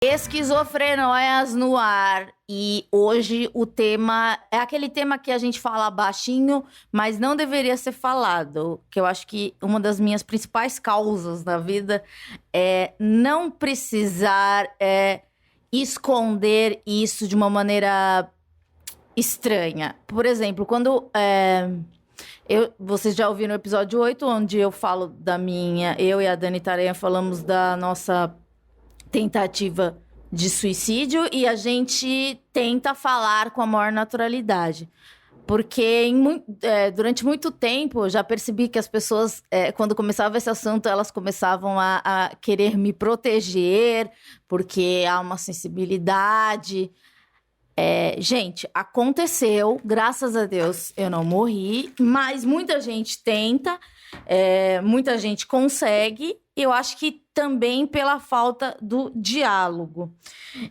Esquizofrenóias no ar. E hoje o tema é aquele tema que a gente fala baixinho, mas não deveria ser falado. Que eu acho que uma das minhas principais causas na vida é não precisar esconder isso de uma maneira estranha. Por exemplo, quando vocês já ouviram o episódio 8, onde eu falo eu e a Dani Taranha falamos da nossa tentativa de suicídio, e a gente tenta falar com a maior naturalidade. Porque durante muito tempo eu já percebi que as pessoas, quando começava esse assunto, elas começavam a querer me proteger, porque há uma sensibilidade. Gente, aconteceu, graças a Deus eu não morri, mas muita gente tenta, muita gente consegue. Eu acho que também pela falta do diálogo.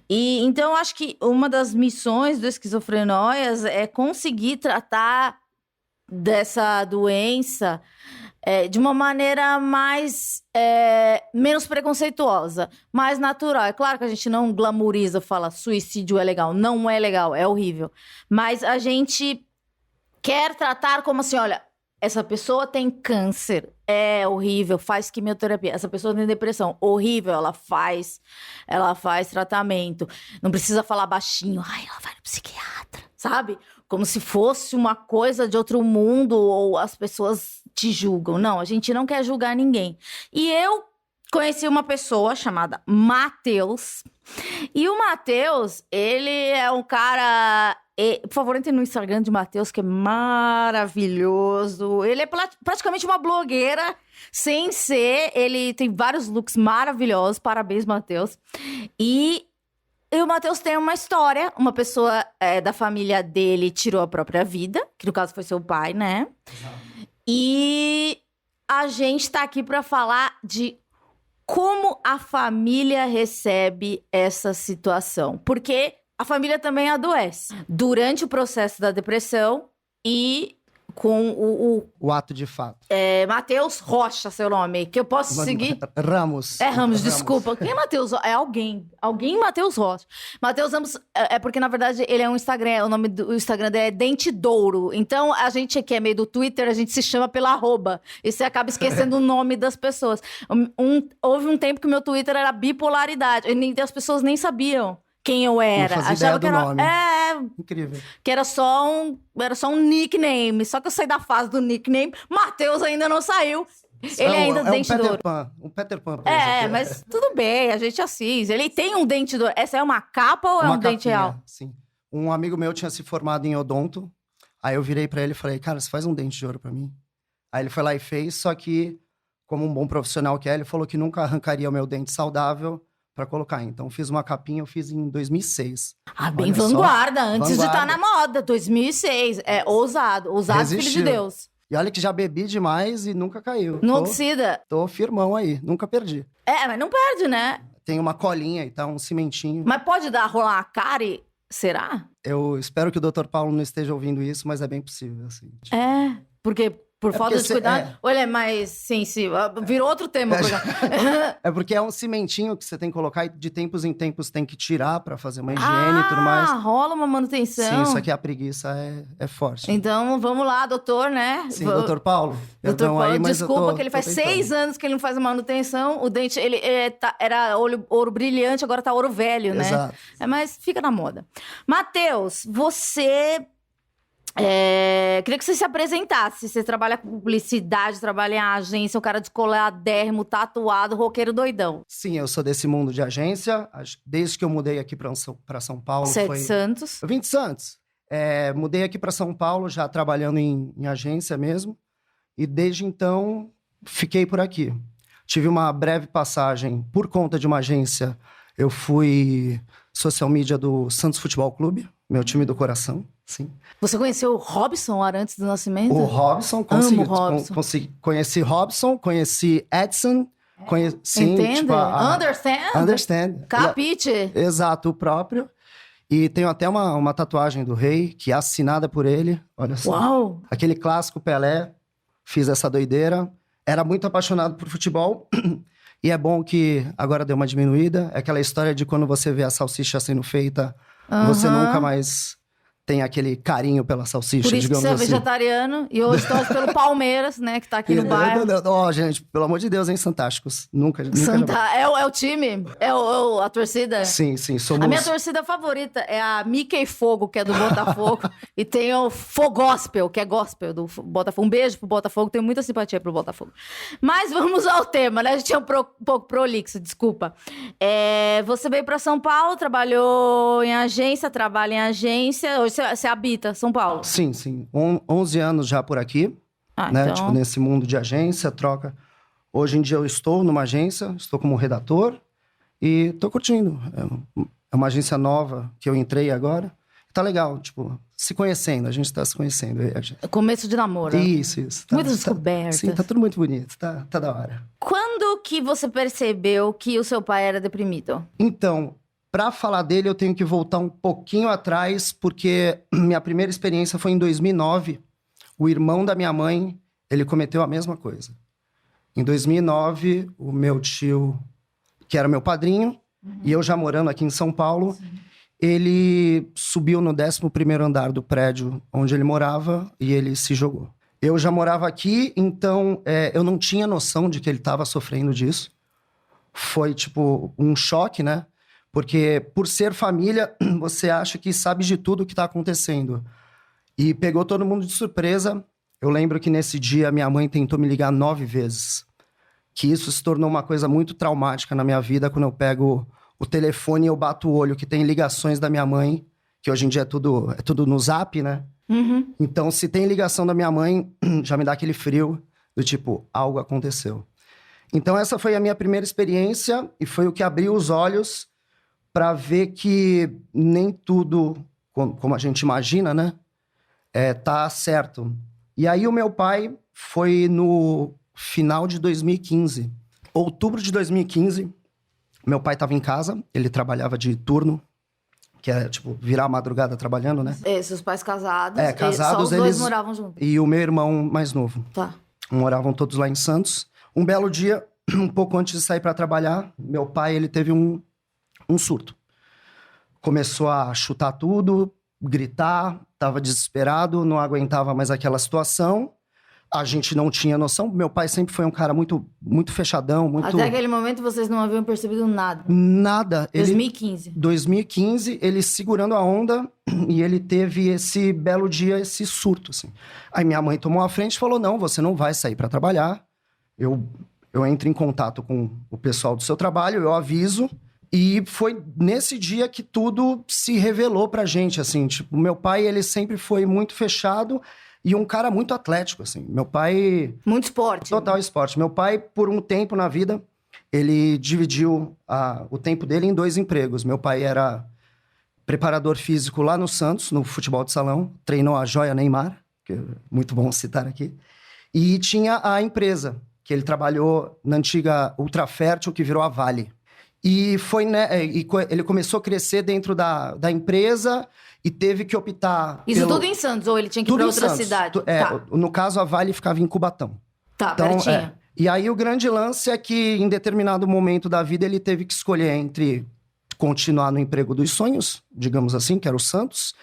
E então eu acho que uma das missões do Esquizofrenóias é conseguir tratar dessa doença de uma maneira menos preconceituosa, mais natural. É claro que a gente não glamoriza, fala suicídio é legal. Não é legal, é horrível. Mas a gente quer tratar como assim, olha, essa pessoa tem câncer, é horrível, faz quimioterapia. Essa pessoa tem depressão, horrível, ela faz tratamento. Não precisa falar baixinho, ela vai no psiquiatra, sabe? Como se fosse uma coisa de outro mundo, ou as pessoas te julgam. Não, a gente não quer julgar ninguém. E eu conheci uma pessoa chamada Matheus. E o Matheus, ele é um cara... por favor, entre no Instagram de Matheus, que é maravilhoso. Ele é praticamente uma blogueira, sem ser. Ele tem vários looks maravilhosos. Parabéns, Matheus. E o Matheus tem uma história. Uma pessoa da família dele tirou a própria vida, que no caso foi seu pai, né? E a gente tá aqui pra falar de como a família recebe essa situação. Porque a família também adoece durante o processo da depressão e com o ato de fato. Matheus Rocha, seu nome, que eu posso seguir? Ramos. Ramos, desculpa. Quem é Matheus? É alguém. Alguém Matheus Rocha. Matheus Ramos porque, na verdade, ele é um Instagram. O nome do Instagram dele é Dente Douro. Então, a gente que é meio do Twitter, a gente se chama pela arroba. E você acaba esquecendo o nome das pessoas. Houve um tempo que o meu Twitter era bipolaridade. E as pessoas nem sabiam quem eu era. Não fazia ideia do nome. Incrível. Que era só um nickname. Só que eu saí da fase do nickname. Matheus ainda não saiu. Ele ainda dente douro. Um Peter Pan. Mas tudo bem, a gente assiste. Ele tem um dente douro. Essa é uma capa ou é um dente real? Sim. Um amigo meu tinha se formado em odonto. Aí eu virei pra ele e falei, cara, você faz um dente de ouro pra mim? Aí ele foi lá e fez, só que, como um bom profissional que é, ele falou que nunca arrancaria o meu dente saudável pra colocar. Então, fiz uma capinha, eu fiz em 2006. Bem vanguarda, antes de estar na moda. 2006. Ousado. Ousado, Resistiu. Filho de Deus. E olha que já bebi demais e nunca caiu. Não oxida. Tô firmão aí, nunca perdi. Mas não perde, né? Tem uma colinha e tá, um cimentinho. Mas pode rolar uma cárie? Será? Eu espero que o Dr. Paulo não esteja ouvindo isso, mas é bem possível, assim. Porque... Por falta de cuidado? Ou ele é mais sensível? Virou outro tema. É porque é um cimentinho que você tem que colocar e de tempos em tempos tem que tirar pra fazer uma higiene e tudo mais. Rola uma manutenção. Sim, isso aqui a preguiça é forte. Então, vamos lá, doutor, né? Sim, doutor Paulo. Doutor Paulo, desculpa que ele faz 6 anos que ele não faz a manutenção. O dente, ele era ouro brilhante, agora tá ouro velho, né? Exato. Mas fica na moda. Matheus, você... queria que você se apresentasse. Você trabalha com publicidade, trabalha em agência, um cara descoladérrimo, tatuado, roqueiro doidão. Sim, eu sou desse mundo de agência. Desde que eu mudei aqui pra São Paulo. Você é de Santos? Eu vim de Santos. Mudei aqui pra São Paulo, já trabalhando em agência mesmo. E desde então, fiquei por aqui. Tive uma breve passagem por conta de uma agência. Eu fui social media do Santos Futebol Clube, meu time do coração. Sim. Você conheceu o Robson antes do nascimento? O Robson, conheci Robson, conheci Edson, sim, Entende? tipo Understand. Capite. Exato, o próprio. E tenho até uma tatuagem do rei, que é assinada por ele. Olha só. Uau! Aquele clássico Pelé, fiz essa doideira. Era muito apaixonado por futebol. E é bom que agora deu uma diminuída. É aquela história de quando você vê a salsicha sendo feita, você nunca mais tem aquele carinho pela salsicha, Por isso que digamos você é assim. vegetariano e hoje torce pelo Palmeiras, né? Que tá aqui no bairro. Ó, gente, pelo amor de Deus, hein, Fantásticos. Nunca É o time? A torcida? Sim, somos... A minha torcida favorita é a Mickey Fogo, que é do Botafogo. E tem o Fogospel, que é gospel do Botafogo. Um beijo pro Botafogo, tenho muita simpatia pro Botafogo. Mas vamos ao tema, né? A gente é um pouco prolixo, desculpa. Você veio pra São Paulo, trabalhou em agência, trabalha em agência. Hoje você habita São Paulo? Sim. 11 anos já por aqui, né? Então... Tipo, nesse mundo de agência, troca. Hoje em dia eu estou numa agência, estou como redator e tô curtindo. É uma agência nova que eu entrei agora. Tá legal, tipo, se conhecendo, a gente tá se conhecendo. Começo de namoro. Isso. Muitas descobertas. Sim, tá tudo muito bonito, tá da hora. Quando que você percebeu que o seu pai era deprimido? Então, pra falar dele, eu tenho que voltar um pouquinho atrás, porque minha primeira experiência foi em 2009. O irmão da minha mãe, ele cometeu a mesma coisa. Em 2009, o meu tio, que era meu padrinho, e eu já morando aqui em São Paulo, ele subiu no 11º andar do prédio onde ele morava e ele se jogou. Eu já morava aqui, então eu não tinha noção de que ele estava sofrendo disso. Foi, tipo, um choque, né? Porque, por ser família, você acha que sabe de tudo o que está acontecendo. E pegou todo mundo de surpresa. Eu lembro que nesse dia minha mãe tentou me ligar 9 vezes. Que isso se tornou uma coisa muito traumática na minha vida, quando eu pego o telefone e eu bato o olho, que tem ligações da minha mãe, que hoje em dia é tudo no Zap, né? Então, se tem ligação da minha mãe, já me dá aquele frio do tipo, algo aconteceu. Então, essa foi a minha primeira experiência e foi o que abriu os olhos para ver que nem tudo, como a gente imagina, né? Tá certo. E aí o meu pai foi no final de 2015. Outubro de 2015, meu pai estava em casa, ele trabalhava de turno, que é, tipo, virar a madrugada trabalhando, né? Seus pais casados. Casados, só os dois moravam juntos. E o meu irmão mais novo. Tá. Moravam todos lá em Santos. Um belo dia, um pouco antes de sair para trabalhar, meu pai, ele teve um surto. Começou a chutar tudo, gritar, tava desesperado, não aguentava mais aquela situação. A gente não tinha noção. Meu pai sempre foi um cara muito, muito fechadão, muito... Até aquele momento vocês não haviam percebido nada. Nada. 2015. 2015, ele segurando a onda e ele teve esse belo dia, esse surto, assim. Aí minha mãe tomou a frente e falou, não, você não vai sair para trabalhar. Eu entro em contato com o pessoal do seu trabalho, eu aviso. E foi nesse dia que tudo se revelou pra gente, assim. Tipo, meu pai, ele sempre foi muito fechado e um cara muito atlético, assim. Meu pai... Muito esporte. Total esporte. Meu pai, por um tempo na vida, ele dividiu o tempo dele em 2 empregos. Meu pai era preparador físico lá no Santos, no futebol de salão. Treinou a joia Neymar, que é muito bom citar aqui. E tinha a empresa, que ele trabalhou na antiga Ultrafértil, que virou a Vale. E foi, né, ele começou a crescer dentro da empresa e teve que optar... Isso tudo em Santos, ou ele tinha que ir pra outra cidade? Tá. No caso, a Vale ficava em Cubatão. Tá, então, pertinho. E aí, o grande lance é que, em determinado momento da vida, ele teve que escolher entre continuar no emprego dos sonhos, digamos assim, que era o Santos,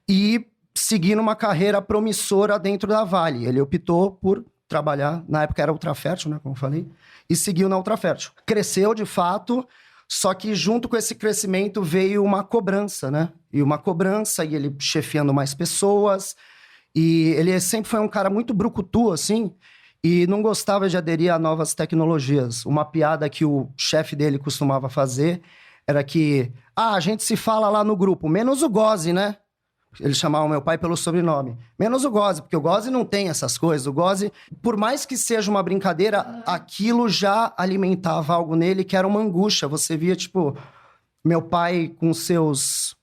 e seguir numa carreira promissora dentro da Vale. Ele optou por trabalhar, na época era Ultrafértil, né, como eu falei, e seguiu na Ultrafértil. Cresceu, de fato, só que junto com esse crescimento veio uma cobrança, né? E uma cobrança, e ele chefiando mais pessoas, e ele sempre foi um cara muito brucutu, assim, e não gostava de aderir a novas tecnologias. Uma piada que o chefe dele costumava fazer era que, a gente se fala lá no grupo, menos o Gozzi, né? Eles chamavam meu pai pelo sobrenome. Menos o Gozzi, porque o Gozzi não tem essas coisas. O Gozzi, por mais que seja uma brincadeira, aquilo já alimentava algo nele que era uma angústia. Você via, tipo, meu pai com seus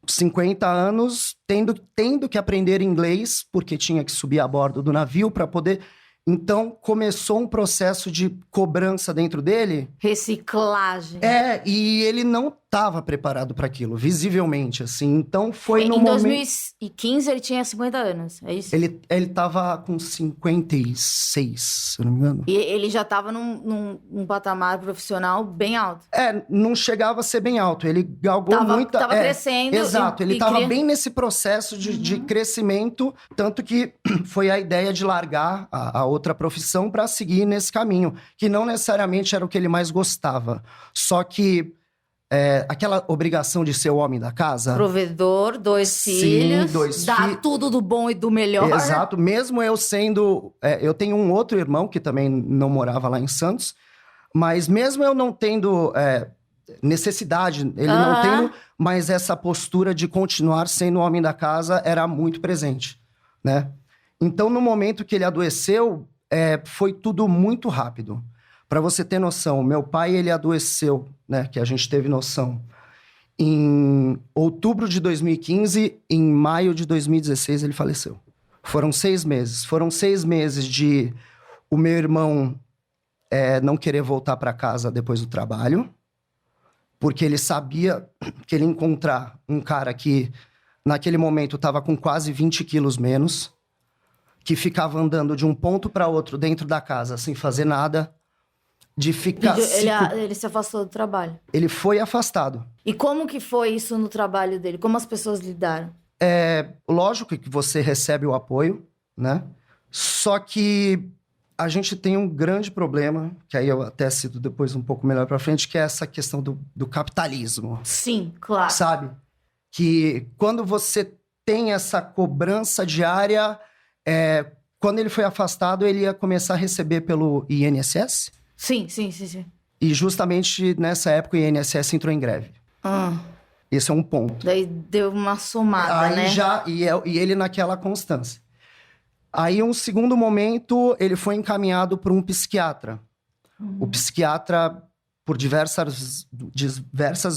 50 anos tendo que aprender inglês, porque tinha que subir a bordo do navio para poder... Então, começou um processo de cobrança dentro dele. Reciclagem. E ele não estava preparado para aquilo, visivelmente, assim. Então foi no Em momento... 2015 ele tinha 50 anos, é isso? Ele tava com 56, se eu não me engano. E ele já tava num patamar profissional bem alto. Não chegava a ser bem alto. Ele galgou muita... Tava crescendo. Exato, ele estava bem nesse processo de crescimento, tanto que foi a ideia de largar a outra profissão para seguir nesse caminho, que não necessariamente era o que ele mais gostava. Só que aquela obrigação de ser o homem da casa... Provedor, 2 filhos, dá tudo do bom e do melhor. Exato, mesmo eu sendo... eu tenho um outro irmão que também não morava lá em Santos, mas mesmo eu não tendo necessidade, ele não tendo, mas essa postura de continuar sendo o homem da casa era muito presente, né? Então, no momento que ele adoeceu, foi tudo muito rápido. Para você ter noção, meu pai, ele adoeceu, né? Que a gente teve noção. Em outubro de 2015, em maio de 2016, ele faleceu. Foram 6 meses. Foram 6 meses de o meu irmão não querer voltar para casa depois do trabalho, porque ele sabia que ele ia encontrar um cara que, naquele momento, estava com quase 20 quilos menos, que ficava andando de um ponto para outro dentro da casa sem fazer nada, de ficar... Ele se afastou do trabalho. Ele foi afastado. E como que foi isso no trabalho dele? Como as pessoas lidaram? Lógico que você recebe o apoio, né? Só que a gente tem um grande problema, que aí eu até cito depois um pouco melhor pra frente, que é essa questão do capitalismo. Sim, claro. Sabe? Que quando você tem essa cobrança diária, quando ele foi afastado, ele ia começar a receber pelo INSS. Sim. E justamente nessa época o INSS entrou em greve. Esse é um ponto. Daí deu uma somada, aí né? E ele naquela constância. Aí, um segundo momento, ele foi encaminhado por um psiquiatra. O psiquiatra, por diversas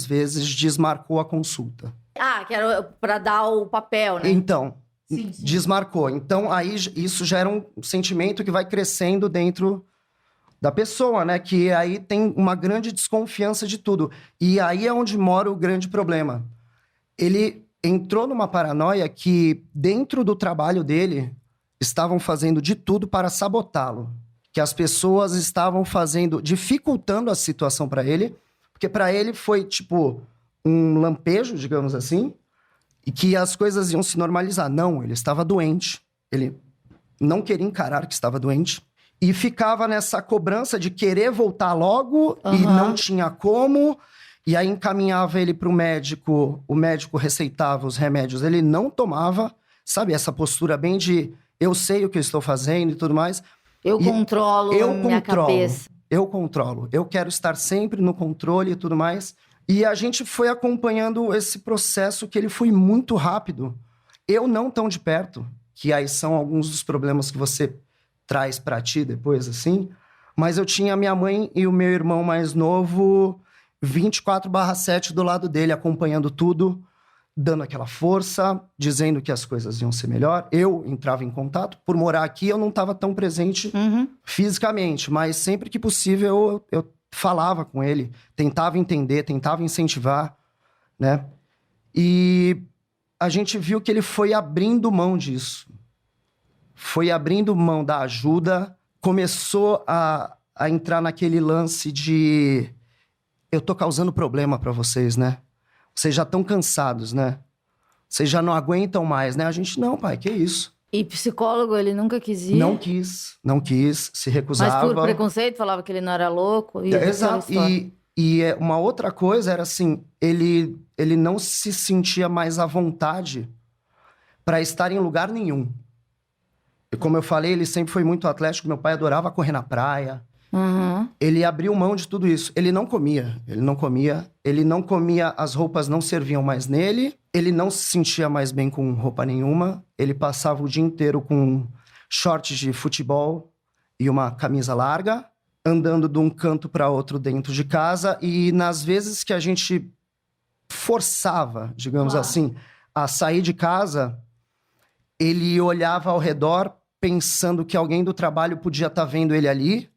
vezes, desmarcou a consulta. Que era pra dar o papel, né? Então, sim. Desmarcou. Então, aí isso gera um sentimento que vai crescendo dentro da pessoa, né? Que aí tem uma grande desconfiança de tudo. E aí é onde mora o grande problema. Ele entrou numa paranoia que, dentro do trabalho dele, estavam fazendo de tudo para sabotá-lo. Que as pessoas estavam dificultando a situação para ele, porque para ele foi, tipo, um lampejo, digamos assim, e que as coisas iam se normalizar. Não, ele estava doente. Ele não queria encarar que estava doente. E ficava nessa cobrança de querer voltar logo e não tinha como. E aí encaminhava ele para o médico receitava os remédios, ele não tomava. Sabe, essa postura bem de eu sei o que eu estou fazendo e tudo mais. Eu controlo minha cabeça. Eu controlo. Eu quero estar sempre no controle e tudo mais. E a gente foi acompanhando esse processo que ele foi muito rápido. Eu não tão de perto, que aí são alguns dos problemas que você traz pra ti depois, assim. Mas eu tinha minha mãe e o meu irmão mais novo 24/7 do lado dele, acompanhando tudo, dando aquela força, dizendo que as coisas iam ser melhor. Eu entrava em contato. Por morar aqui, eu não estava tão presente fisicamente, mas sempre que possível eu falava com ele, tentava entender, tentava incentivar, né? E a gente viu que ele foi abrindo mão disso. Foi abrindo mão da ajuda, começou a entrar naquele lance de eu tô causando problema para vocês, né? Vocês já estão cansados, né? Vocês já não aguentam mais, né? A gente, não, pai, que isso? E psicólogo ele nunca quis ir? Não quis, se recusava. Mas por preconceito, falava que ele não era louco? Exato, e uma outra coisa era assim, ele não se sentia mais à vontade para estar em lugar nenhum. E como eu falei, ele sempre foi muito atlético, meu pai adorava correr na praia. Ele abriu mão de tudo isso. Ele não comia, as roupas não serviam mais nele, ele não se sentia mais bem com roupa nenhuma, ele passava o dia inteiro com shorts de futebol e uma camisa larga, andando de um canto para outro dentro de casa, e nas vezes que a gente forçava, digamos assim, a sair de casa, ele olhava ao redor pensando que alguém do trabalho podia estar vendo ele ali,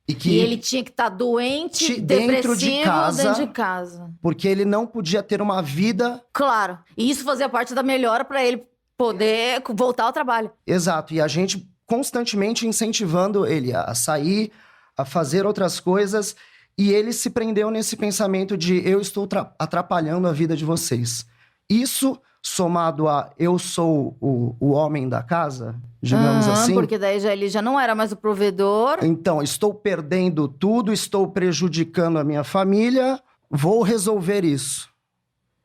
E que E ele tinha que estar doente, dentro de depressivo, casa. dentro de casa. Porque ele não podia ter uma vida... Claro. E isso fazia parte da melhora para ele poder voltar ao trabalho. Exato. E a gente constantemente incentivando ele a sair, a fazer outras coisas. E ele se prendeu nesse pensamento de eu estou atrapalhando a vida de vocês. Isso, somado a eu sou o homem da casa, digamos assim. Porque daí ele já não era mais o provedor. Então, estou perdendo tudo, estou prejudicando a minha família, vou resolver isso.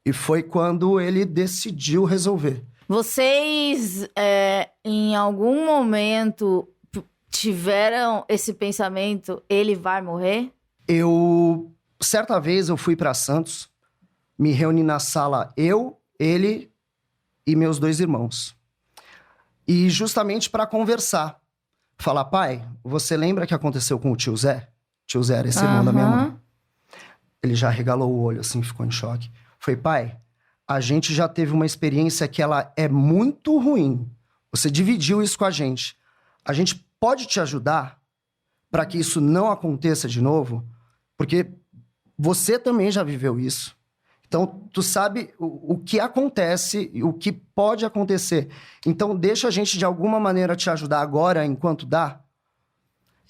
E foi quando ele decidiu resolver. Vocês, em algum momento, tiveram esse pensamento, ele vai morrer? Certa vez eu fui para Santos, me reuni na sala, ele e meus 2 irmãos. E justamente para conversar. Falar, pai, você lembra que aconteceu com o tio Zé? Tio Zé era esse irmão da minha mãe. Ele já regalou o olho, assim, ficou em choque. Falei, pai, a gente já teve uma experiência que ela é muito ruim. Você dividiu isso com a gente. A gente pode te ajudar para que isso não aconteça de novo? Porque você também já viveu isso. Então, tu sabe o que acontece e o que pode acontecer. Então, deixa a gente, de alguma maneira, te ajudar agora, enquanto dá.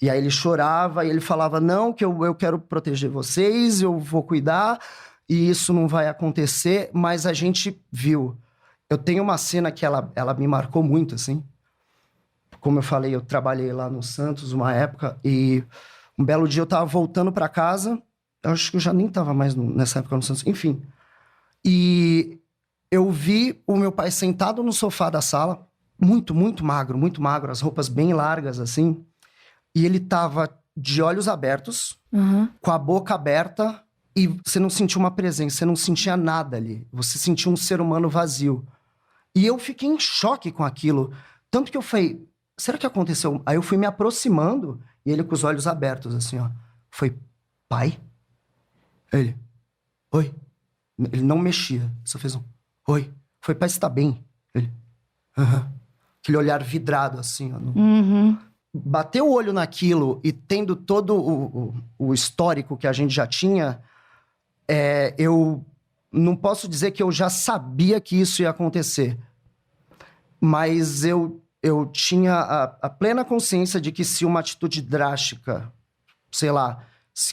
E aí ele chorava e ele falava, não, que eu quero proteger vocês, eu vou cuidar, e isso não vai acontecer. Mas a gente viu. Eu tenho uma cena que ela me marcou muito, assim. Como eu falei, eu trabalhei lá no Santos uma época, e um belo dia eu tava voltando para casa. Eu acho que eu já nem tava mais nessa época no Santos. Enfim. E eu vi o meu pai sentado no sofá da sala, muito magro, as roupas bem largas, assim. E ele tava de olhos abertos, com a boca aberta, e você não sentia uma presença, você não sentia nada ali. Você sentia um ser humano vazio. E eu fiquei em choque com aquilo. Tanto que eu falei, será que aconteceu? Aí eu fui me aproximando, e ele com os olhos abertos, assim, ó. Foi, pai? Ele, oi. Ele não mexia, só fez um, oi. Foi, pai, você tá bem? Ele, aquele olhar vidrado, assim, ó. Bateu o olho naquilo e tendo todo o histórico que a gente já tinha, eu não posso dizer que eu já sabia que isso ia acontecer. Mas eu tinha a plena consciência de que se uma atitude drástica, sei lá,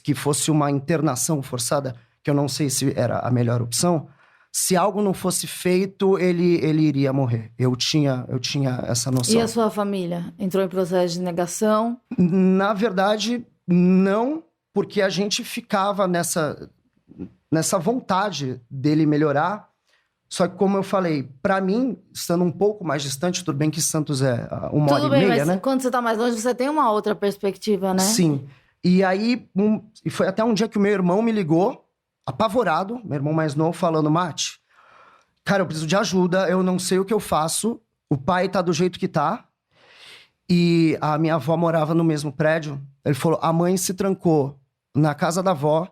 que fosse uma internação forçada, que eu não sei se era a melhor opção, se algo não fosse feito, ele iria morrer. Eu tinha essa noção. E a sua família? Entrou em processo de negação? Na verdade, não, porque a gente ficava nessa vontade dele melhorar. Só que, como eu falei, para mim, estando um pouco mais distante, tudo bem que Santos é 1h30, mas né? Quando você tá mais longe, você tem uma outra perspectiva, né? Sim. E aí, e foi até um dia que o meu irmão me ligou, apavorado, meu irmão mais novo, falando, Mate, cara, eu preciso de ajuda, eu não sei o que eu faço, o pai tá do jeito que tá, e a minha avó morava no mesmo prédio. Ele falou, a mãe se trancou na casa da avó,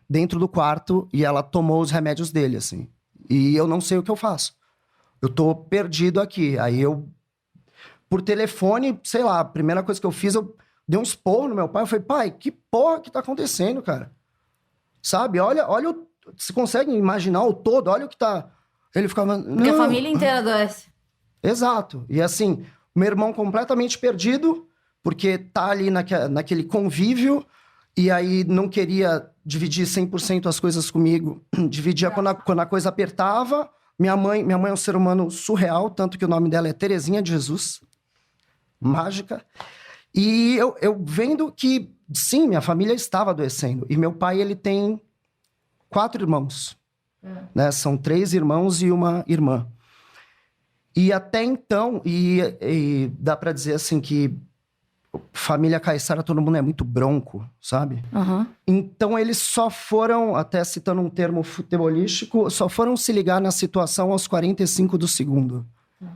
dentro do quarto, e ela tomou os remédios dele, assim. E eu não sei o que eu faço. Eu tô perdido aqui. Aí eu, por telefone, sei lá, a primeira coisa que eu fiz, eu dei um esporro no meu pai. Eu falei, pai, que porra que tá acontecendo, cara? Sabe? Olha você consegue imaginar o todo? Olha o que tá... Ele ficava... Porque a família inteira adoece. Exato. E assim, meu irmão completamente perdido, porque tá ali naquele convívio, e aí não queria dividir 100% as coisas comigo. Dividia quando a coisa apertava. Minha mãe é um ser humano surreal, tanto que o nome dela é Terezinha de Jesus. Mágica. E eu vendo que, sim, minha família estava adoecendo. E meu pai, ele tem 4 irmãos. Né? São 3 irmãos e uma irmã. E até então, e dá pra dizer assim que família Caiçara, todo mundo é muito bronco, sabe? Então eles só foram, até citando um termo futebolístico, só foram se ligar na situação aos 45 do segundo.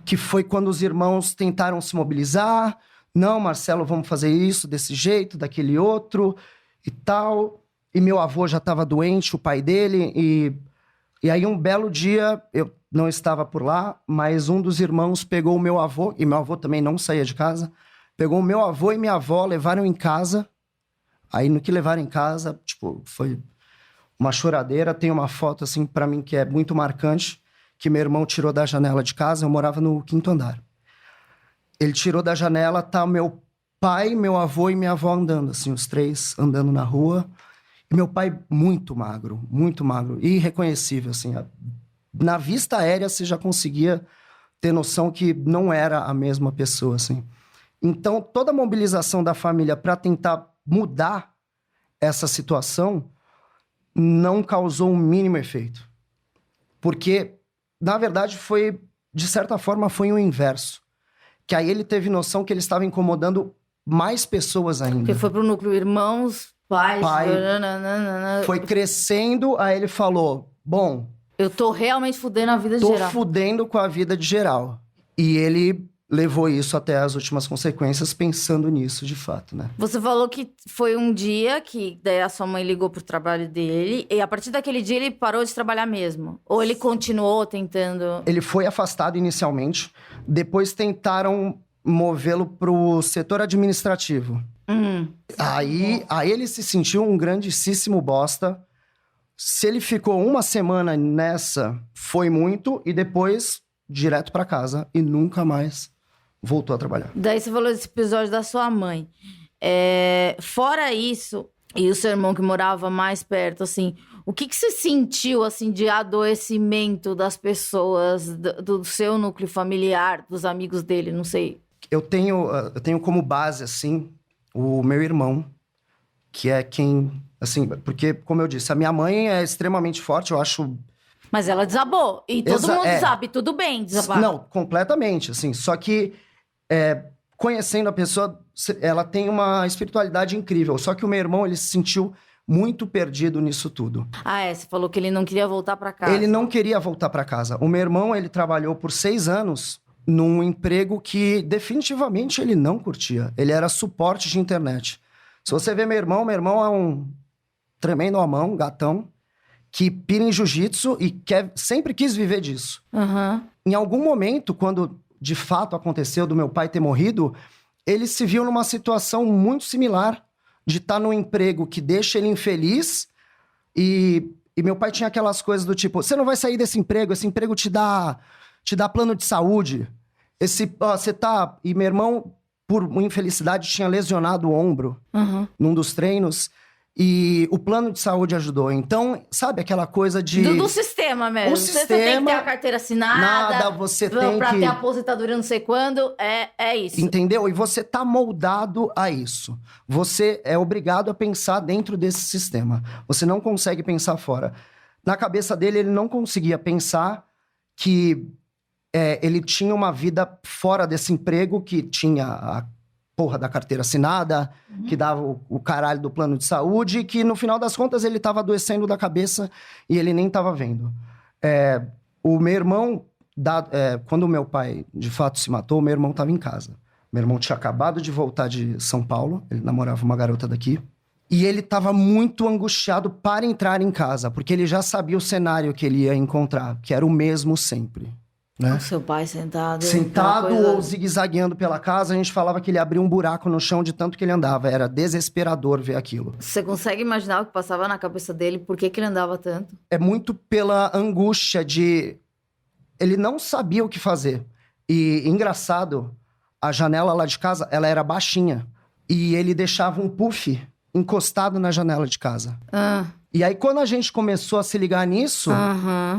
Que foi quando os irmãos tentaram se mobilizar. Não, Marcelo, vamos fazer isso desse jeito, daquele outro e tal. E meu avô já estava doente, o pai dele. E aí um belo dia, eu não estava por lá, mas um dos irmãos pegou o meu avô, e meu avô também não saía de casa, pegou o meu avô e minha avó, levaram em casa, Aí no que levaram em casa, tipo, foi uma choradeira. Tem uma foto, assim, pra mim que é muito marcante, que meu irmão tirou da janela de casa, eu morava no 5º andar. Ele tirou da janela, tá meu pai, meu avô e minha avó andando, assim, os 3 andando na rua. E meu pai muito magro, irreconhecível, assim. Na vista aérea, você já conseguia ter noção que não era a mesma pessoa, assim. Então, toda a mobilização da família para tentar mudar essa situação não causou o mínimo efeito. Porque, na verdade, de certa forma, foi o inverso. Que aí ele teve noção que ele estava incomodando mais pessoas ainda. Porque foi pro núcleo irmãos, pais... Foi crescendo, aí ele falou, bom... Eu tô realmente fudendo a vida de Tô geral. fudendo com a vida de geral. E ele levou isso até as últimas consequências, pensando nisso, de fato, né? Você falou que foi um dia que daí a sua mãe ligou pro trabalho dele, e a partir daquele dia ele parou de trabalhar mesmo? Ou ele continuou tentando... Ele foi afastado inicialmente, depois tentaram movê-lo pro setor administrativo. Aí ele se sentiu um grandíssimo bosta. Se ele ficou uma semana nessa, foi muito, e depois direto pra casa e nunca mais voltou a trabalhar. Daí você falou desse episódio da sua mãe. Fora isso, e o seu irmão que morava mais perto, assim, o que você sentiu, assim, de adoecimento das pessoas, do seu núcleo familiar, dos amigos dele, não sei? Eu tenho como base, assim, o meu irmão, que é quem... Assim, porque, como eu disse, a minha mãe é extremamente forte, eu acho... Mas ela desabou, e todo mundo sabe, tudo bem desabar. Não, completamente, assim, só que conhecendo a pessoa, ela tem uma espiritualidade incrível, só que o meu irmão, ele se sentiu muito perdido nisso tudo. Você falou que ele não queria voltar pra casa. Ele não queria voltar pra casa. O meu irmão, ele trabalhou por 6 anos num emprego que definitivamente ele não curtia. Ele era suporte de internet. Se você vê meu irmão é um tremendo homão, gatão, que pira em jiu-jitsu e sempre quis viver disso. Em algum momento, quando de fato aconteceu do meu pai ter morrido, ele se viu numa situação muito similar, de estar num emprego que deixa ele infeliz, e meu pai tinha aquelas coisas do tipo, você não vai sair desse emprego, esse emprego te dá plano de saúde. E meu irmão, por uma infelicidade, tinha lesionado o ombro num dos treinos. E o plano de saúde ajudou. Então, sabe aquela coisa de... Do sistema mesmo. Você tem que ter a carteira assinada. Você tem pra que... ter aposentadoria não sei quando. É isso. Entendeu? E você tá moldado a isso. Você é obrigado a pensar dentro desse sistema. Você não consegue pensar fora. Na cabeça dele, ele não conseguia pensar que ele tinha uma vida fora desse emprego, que tinha a porra da carteira assinada, que dava o caralho do plano de saúde, e que no final das contas ele tava adoecendo da cabeça e ele nem tava vendo. O meu irmão, quando o meu pai de fato se matou, o meu irmão tava em casa. Meu irmão tinha acabado de voltar de São Paulo, ele namorava uma garota daqui, e ele tava muito angustiado para entrar em casa, porque ele já sabia o cenário que ele ia encontrar, que era o mesmo sempre. Né? O seu pai sentado ou zigue-zagueando pela casa, a gente falava que ele abria um buraco no chão de tanto que ele andava. Era desesperador ver aquilo. Você consegue imaginar o que passava na cabeça dele? Por que ele andava tanto? É muito pela angústia de... Ele não sabia o que fazer. E, engraçado, a janela lá de casa, ela era baixinha. E ele deixava um puff encostado na janela de casa. E aí, quando a gente começou a se ligar nisso,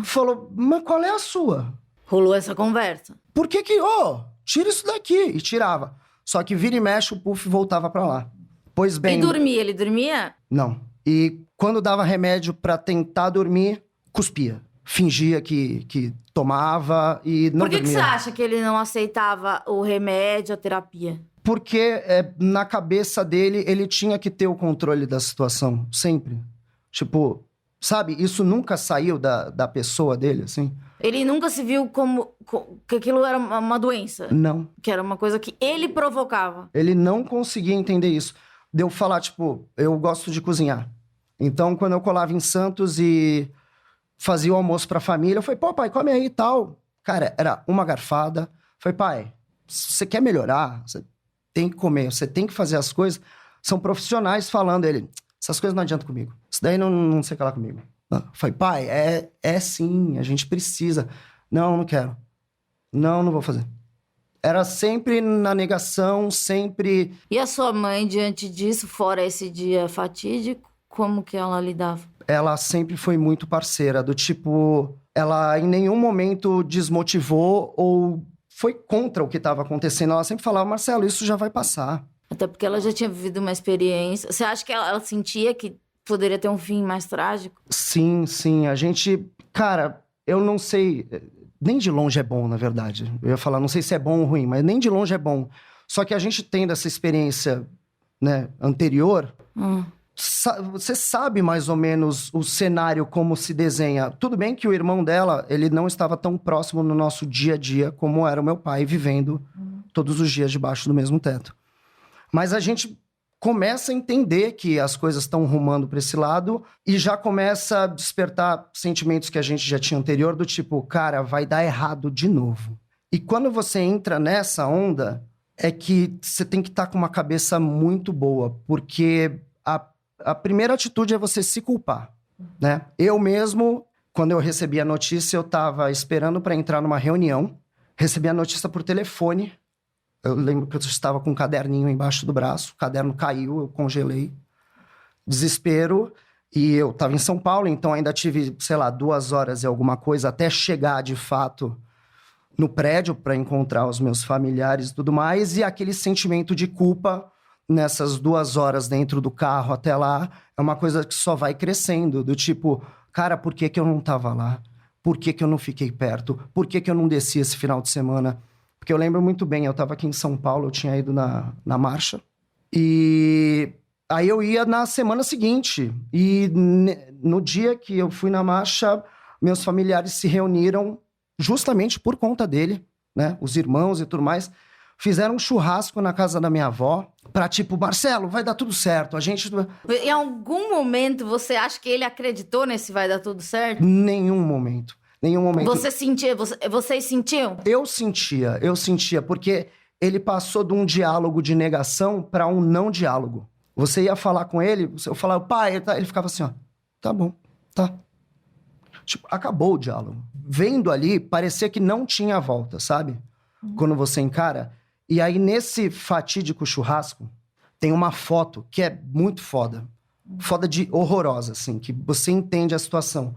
falou, mas qual é a sua? Rolou essa conversa. Por que tira isso daqui? E tirava. Só que vira e mexe, o puff voltava pra lá. Pois bem... E dormia? Ele dormia? Não. E quando dava remédio pra tentar dormir, cuspia. Fingia que tomava e não dormia. Por que você acha que ele não aceitava o remédio, a terapia? Porque na cabeça dele, ele tinha que ter o controle da situação. Sempre. Tipo, sabe? Isso nunca saiu da pessoa dele, assim. Ele nunca se viu como que aquilo era uma doença? Não. Que era uma coisa que ele provocava? Ele não conseguia entender isso. De eu falar, tipo, eu gosto de cozinhar. Então, quando eu colava em Santos e fazia o almoço pra família, eu falei, pô, pai, come aí e tal. Cara, era uma garfada. Eu falei, pai, se você quer melhorar, você tem que comer, você tem que fazer as coisas. São profissionais falando. Ele, essas coisas não adiantam comigo. Isso daí não sei o que lá comigo. Falei, pai, é sim, a gente precisa. Não quero. Não vou fazer. Era sempre na negação, sempre... E a sua mãe, diante disso, fora esse dia fatídico, como que ela lidava? Ela sempre foi muito parceira, do tipo... Ela em nenhum momento desmotivou ou foi contra o que estava acontecendo. Ela sempre falava, Marcelo, isso já vai passar. Até porque ela já tinha vivido uma experiência. Você acha que ela sentia que poderia ter um fim mais trágico? Sim. A gente... Cara, eu não sei... Nem de longe é bom, na verdade. Eu ia falar, não sei se é bom ou ruim, mas nem de longe é bom. Só que a gente tendo essa experiência, né, anterior... Você sabe mais ou menos o cenário, como se desenha. Tudo bem que o irmão dela, ele não estava tão próximo no nosso dia a dia como era o meu pai, vivendo todos os dias debaixo do mesmo teto. Mas a gente começa a entender que as coisas estão rumando para esse lado e já começa a despertar sentimentos que a gente já tinha anterior, do tipo, cara, vai dar errado de novo. E quando você entra nessa onda, é que você tem que estar com uma cabeça muito boa, porque... A primeira atitude é você se culpar, né? Eu mesmo, quando eu recebi a notícia, eu estava esperando para entrar numa reunião. Recebi a notícia por telefone. Eu lembro que eu estava com um caderninho embaixo do braço. O caderno caiu, eu congelei. Desespero. E eu estava em São Paulo, então ainda tive, 2 horas e alguma coisa até chegar, de fato, no prédio para encontrar os meus familiares e tudo mais. E aquele sentimento de culpa... nessas 2 horas dentro do carro até lá, é uma coisa que só vai crescendo, do tipo, cara, por que eu não tava lá? Por que eu não fiquei perto? Por que eu não desci esse final de semana? Porque eu lembro muito bem, eu tava aqui em São Paulo, eu tinha ido na marcha, e aí eu ia na semana seguinte, e no dia que eu fui na marcha, meus familiares se reuniram justamente por conta dele, né? Os irmãos e tudo mais, fizeram um churrasco na casa da minha avó pra tipo, Marcelo, vai dar tudo certo. A gente... Em algum momento você acha que ele acreditou nesse vai dar tudo certo? Nenhum momento. Você sentia, vocês sentiam? Eu sentia, porque ele passou de um diálogo de negação pra um não diálogo. Você ia falar com ele, eu falava, pai, ele ficava assim, ó, tá bom, tá. Tipo, acabou o diálogo. Vendo ali, parecia que não tinha volta, sabe? Quando você encara... E aí, nesse fatídico churrasco, tem uma foto que é muito foda. Foda de horrorosa, assim, que você entende a situação.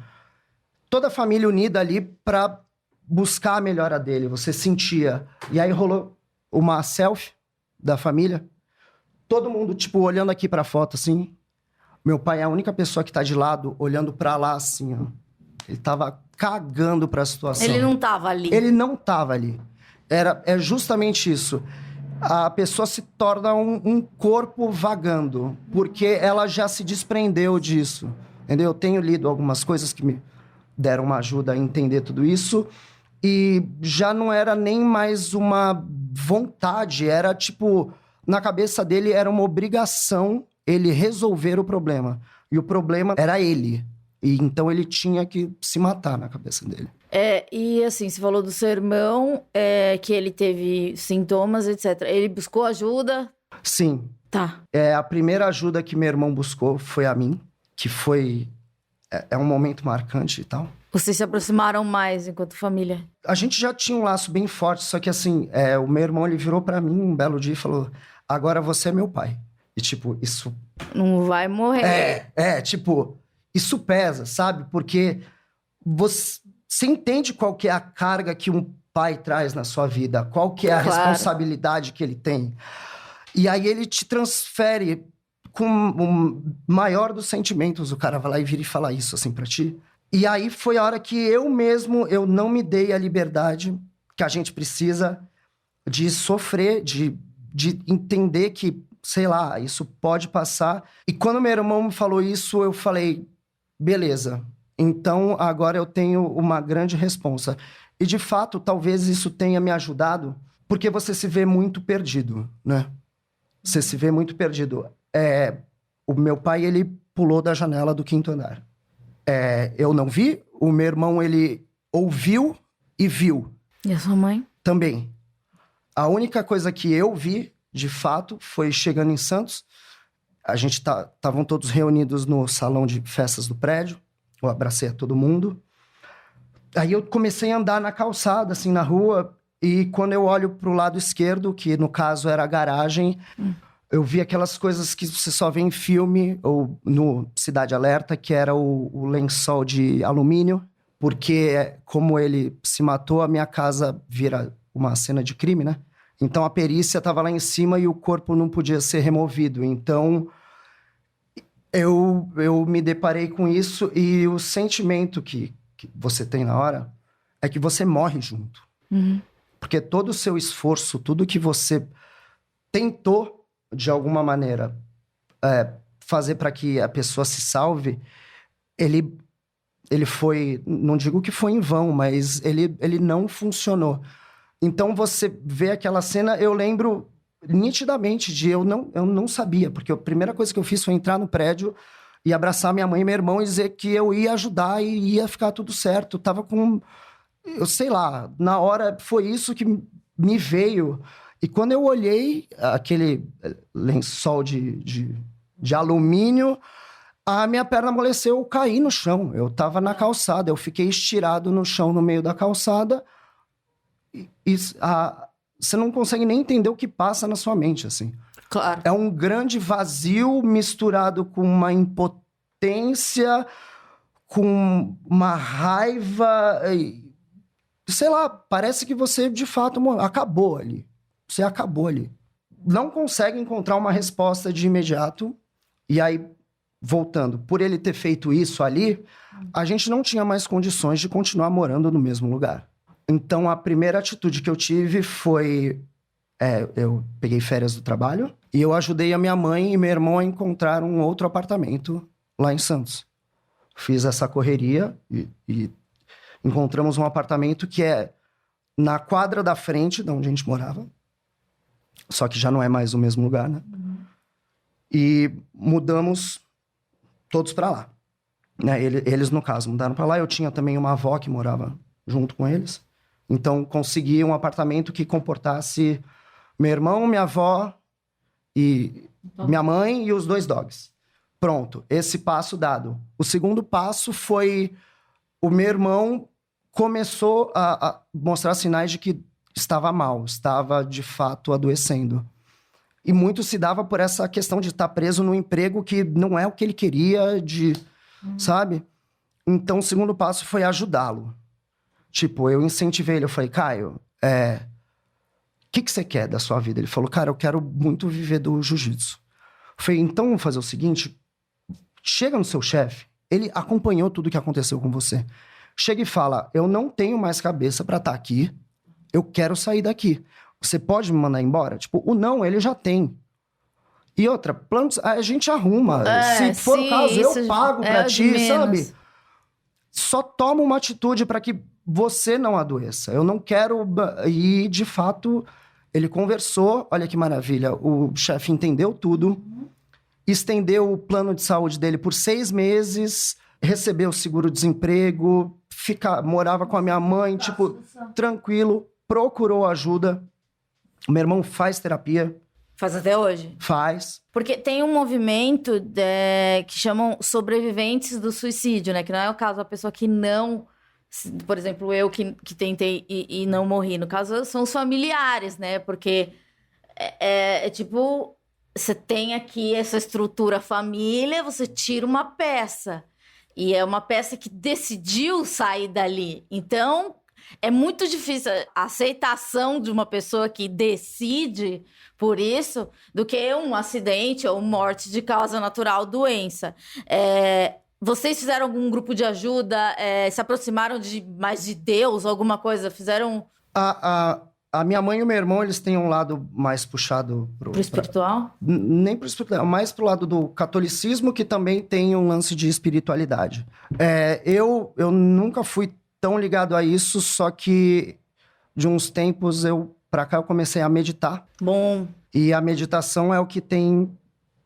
Toda a família unida ali pra buscar a melhora dele, você sentia. E aí rolou uma selfie da família. Todo mundo, tipo, olhando aqui pra foto, assim. Meu pai é a única pessoa que tá de lado, olhando pra lá, assim, ó. Ele tava cagando pra situação. Ele não tava ali. Ele não tava ali. É justamente isso. A pessoa se torna um corpo vagando, porque ela já se desprendeu disso, entendeu? Eu tenho lido algumas coisas que me deram uma ajuda a entender tudo isso, e já não era nem mais uma vontade, era tipo, na cabeça dele era uma obrigação ele resolver o problema. E o problema era ele. E então ele tinha que se matar na cabeça dele. E assim, você falou do seu irmão, que ele teve sintomas, etc. Ele buscou ajuda? Sim. Tá. A primeira ajuda que meu irmão buscou foi a mim, que foi... É um momento marcante e tal. Vocês se aproximaram mais enquanto família? A gente já tinha um laço bem forte, só que assim, o meu irmão, ele virou pra mim um belo dia e falou, agora você é meu pai. E tipo, isso... Não vai morrer. Tipo, isso pesa, sabe? Porque você entende qual que é a carga que um pai traz na sua vida, qual que é a responsabilidade que ele tem. E aí ele te transfere com o maior dos sentimentos. O cara vai lá e vira e fala isso assim pra ti. E aí foi a hora que eu não me dei a liberdade que a gente precisa de sofrer, de entender que, sei lá, isso pode passar. E quando meu irmão me falou isso, eu falei, beleza, então agora eu tenho uma grande responsa. E de fato, talvez isso tenha me ajudado, porque você se vê muito perdido, né? Você se vê muito perdido. O meu pai, ele pulou da janela do 5º andar. Eu não vi, o meu irmão, ele ouviu e viu. E a sua mãe? Também. A única coisa que eu vi, de fato, foi chegando em Santos, A gente estavam todos reunidos no salão de festas do prédio. Eu abracei a todo mundo. Aí eu comecei a andar na calçada, assim, na rua. E quando eu olho pro lado esquerdo, que no caso era a garagem, eu vi aquelas coisas que você só vê em filme ou no Cidade Alerta, que era o lençol de alumínio. Porque como ele se matou, a minha casa vira uma cena de crime, né? Então a perícia estava lá em cima e o corpo não podia ser removido. Então eu me deparei com isso e o sentimento que você tem na hora é que você morre junto. Porque todo o seu esforço, tudo que você tentou, de alguma maneira, fazer para que a pessoa se salve, ele foi... Não digo que foi em vão, mas ele não funcionou. Então, você vê aquela cena, eu lembro nitidamente de eu não sabia, porque a primeira coisa que eu fiz foi entrar no prédio e abraçar minha mãe e meu irmão e dizer que eu ia ajudar e ia ficar tudo certo. Eu tava com... Eu sei lá, na hora foi isso que me veio. E quando eu olhei aquele lençol de alumínio, a minha perna amoleceu, eu caí no chão. Eu tava na calçada, eu fiquei estirado no chão, no meio da calçada. Você não consegue nem entender o que passa na sua mente, assim. Claro. É um grande vazio misturado com uma impotência, com uma raiva. Sei lá, parece que você, de fato, acabou ali. Você acabou ali. Não consegue encontrar uma resposta de imediato. E aí, voltando, por ele ter feito isso ali, a gente não tinha mais condições de continuar morando no mesmo lugar. Então, a primeira atitude que eu tive foi... eu peguei férias do trabalho e eu ajudei a minha mãe e meu irmão a encontrar um outro apartamento lá em Santos. Fiz essa correria e encontramos um apartamento que é na quadra da frente de onde a gente morava. Só que já não é mais o mesmo lugar, né? E mudamos todos para lá. Né? Eles, no caso, mudaram para lá. Eu tinha também uma avó que morava junto com eles. Então, consegui um apartamento que comportasse meu irmão, minha avó e minha mãe e os 2 dogs. Pronto, esse passo dado. O segundo passo foi... O meu irmão começou a mostrar sinais de que estava mal, estava, de fato, adoecendo. E muito se dava por essa questão de estar preso num emprego que não é o que ele queria, sabe? Então, o segundo passo foi ajudá-lo. Tipo, eu incentivei ele, eu falei, Caio, o que você quer da sua vida? Ele falou, cara, eu quero muito viver do jiu-jitsu. Eu falei, então vamos fazer o seguinte, chega no seu chefe, ele acompanhou tudo que aconteceu com você. Chega e fala, eu não tenho mais cabeça pra estar aqui, eu quero sair daqui. Você pode me mandar embora? Tipo, o não, ele já tem. E outra, planos, a gente arruma. Se for o caso, eu pago pra ti, sabe? Só toma uma atitude pra que você não adoeça. Eu não quero... E, de fato, ele conversou. Olha que maravilha. O chefe entendeu tudo. Estendeu o plano de saúde dele por 6 meses. Recebeu o seguro-desemprego. Morava com a minha mãe, tipo, tranquilo. Procurou ajuda. O meu irmão faz terapia. Faz até hoje? Faz. Porque tem um movimento que chamam sobreviventes do suicídio, né? Que não é o caso da pessoa que não... Por exemplo, eu que tentei e não morri. No caso, são os familiares, né? Porque tipo... Você tem aqui essa estrutura família, você tira uma peça. E é uma peça que decidiu sair dali. Então, é muito difícil a aceitação de uma pessoa que decide por isso do que um acidente ou morte de causa natural, doença. Vocês fizeram algum grupo de ajuda? Se aproximaram mais de Deus, alguma coisa? Fizeram... A minha mãe e o meu irmão, eles têm um lado mais puxado pro espiritual? Nem pro espiritual, mais pro lado do catolicismo, que também tem um lance de espiritualidade. Eu nunca fui tão ligado a isso, só que de uns tempos pra cá eu comecei a meditar. Bom. E a meditação é o que tem...